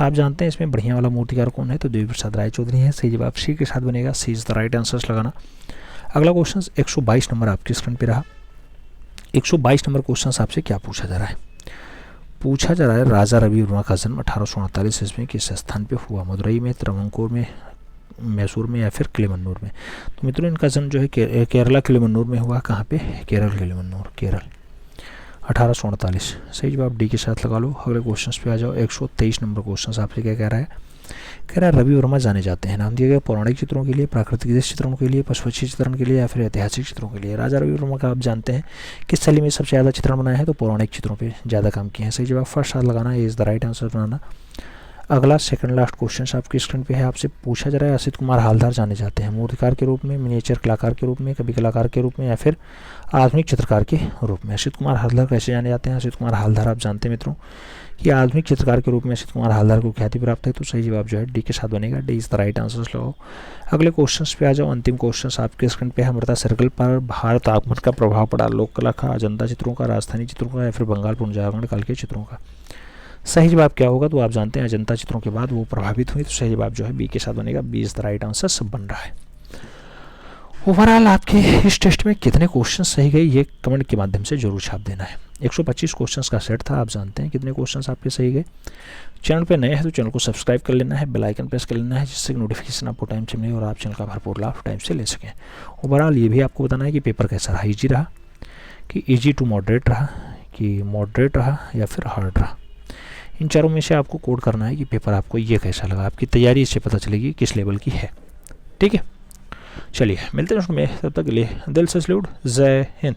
आप जानते हैं इसमें बढ़िया वाला मूर्तिकार कौन है? तो देवी प्रसाद राय चौधरी हैं। सही जवाब सी के साथ बनेगा। सी इज द राइट आंसर लगाना। अगला क्वेश्चन 122 नंबर आपकी स्क्रीन पे रहा। 122 नंबर क्वेश्चन आपसे क्या पूछा जा रहा है? पूछा जा रहा है राजा रवि वर्मा का जन्म 1848 ईस्वी में किस स्थान पे हुआ? मदुरई में, त्रवणकोर में, मैसूर में या फिर किलिमन्नूर में। तो मित्रों इनका जन्म जो है केरला किलिमन्नूर में हुआ। कहाँ पे? केरल किलिमन्नूर, केरल, 1848। सही जवाब डी के साथ लगा लो। अगले क्वेश्चन पे आ जाओ। 123 नंबर क्वेश्चन आपसे क्या कह रहा है? कह रहा है रवि वर्मा जाने जाते हैं। नाम दिया गया पौराणिक चित्रों के लिए, प्राकृतिक दृश्य चित्रों के लिए, पशुपक्षी चित्रण के लिए या फिर ऐतिहासिक चित्रों के लिए। राजा रवि वर्मा का आप जानते हैं किस शैली में सबसे ज़्यादा चित्रण बनाया है? तो पौराणिक चित्रों पर ज़्यादा काम किए हैं। सही जवाब फर्स्ट साथ लगाना है। इज द राइट आंसर बनाना। अगला सेकंड लास्ट क्वेश्चन आपकी स्क्रीन पे है। आपसे पूछा जा रहा है असित कुमार हालदार जाने जाते हैं मूर्तिकार के रूप में, मिनिएचर कलाकार के रूप में, कवि कलाकार के रूप में या फिर आधुनिक चित्रकार के रूप में। असित कुमार हालदार कैसे जाने जाते हैं? असित कुमार हालदार आप जानते हैं मित्रों कि आधुनिक चित्रकार के रूप में असित कुमार हालदार को ख्याति प्राप्त है। तो सही जवाब जो है डी के साथ बनेगा। D is the right answer लगाओ। अगले क्वेश्चन पे आ जाओ। अंतिम क्वेश्चन आपके स्क्रीन पे है। अमृता सर्कल पर भारत आगमन का प्रभाव पड़ा। लोक कला का, अजंता चित्रों का, राजस्थानी चित्रों का या फिर बंगाल पुनर्जागरण काल के चित्रों का। सही जवाब क्या होगा? तो आप जानते हैं अजंता चित्रों के बाद वो प्रभावित हुई। तो सही जवाब जो है बी के साथ बनेगा। B is the right answer सब बन रहा है। ओवरऑल आपके इस टेस्ट में कितने क्वेश्चन सही गए ये कमेंट के माध्यम से जरूर छाप देना है। 125 क्वेश्चंस का सेट था। आप जानते हैं कितने क्वेश्चंस आपके सही गए। चैनल पे नए हैं तो चैनल को सब्सक्राइब कर लेना है, बेल आइकन प्रेस कर लेना है जिससे नोटिफिकेशन आपको टाइम से मिले और आप चैनल का भरपूर लाभ टाइम से ले सकें। ओवरऑल ये भी आपको बताना है कि पेपर कैसा रहा, ईजी रहा कि ईजी टू मॉडरेट रहा कि मॉडरेट रहा या फिर हार्ड रहा। इन चारों में से आपको कोड करना है कि पेपर आपको ये कैसा लगा। आपकी तैयारी इससे पता चलेगी किस लेवल की है। ठीक है, चलिए मिलते हैं उसमें, तब तक के लिए दिल से सैल्यूट। जय हिंद।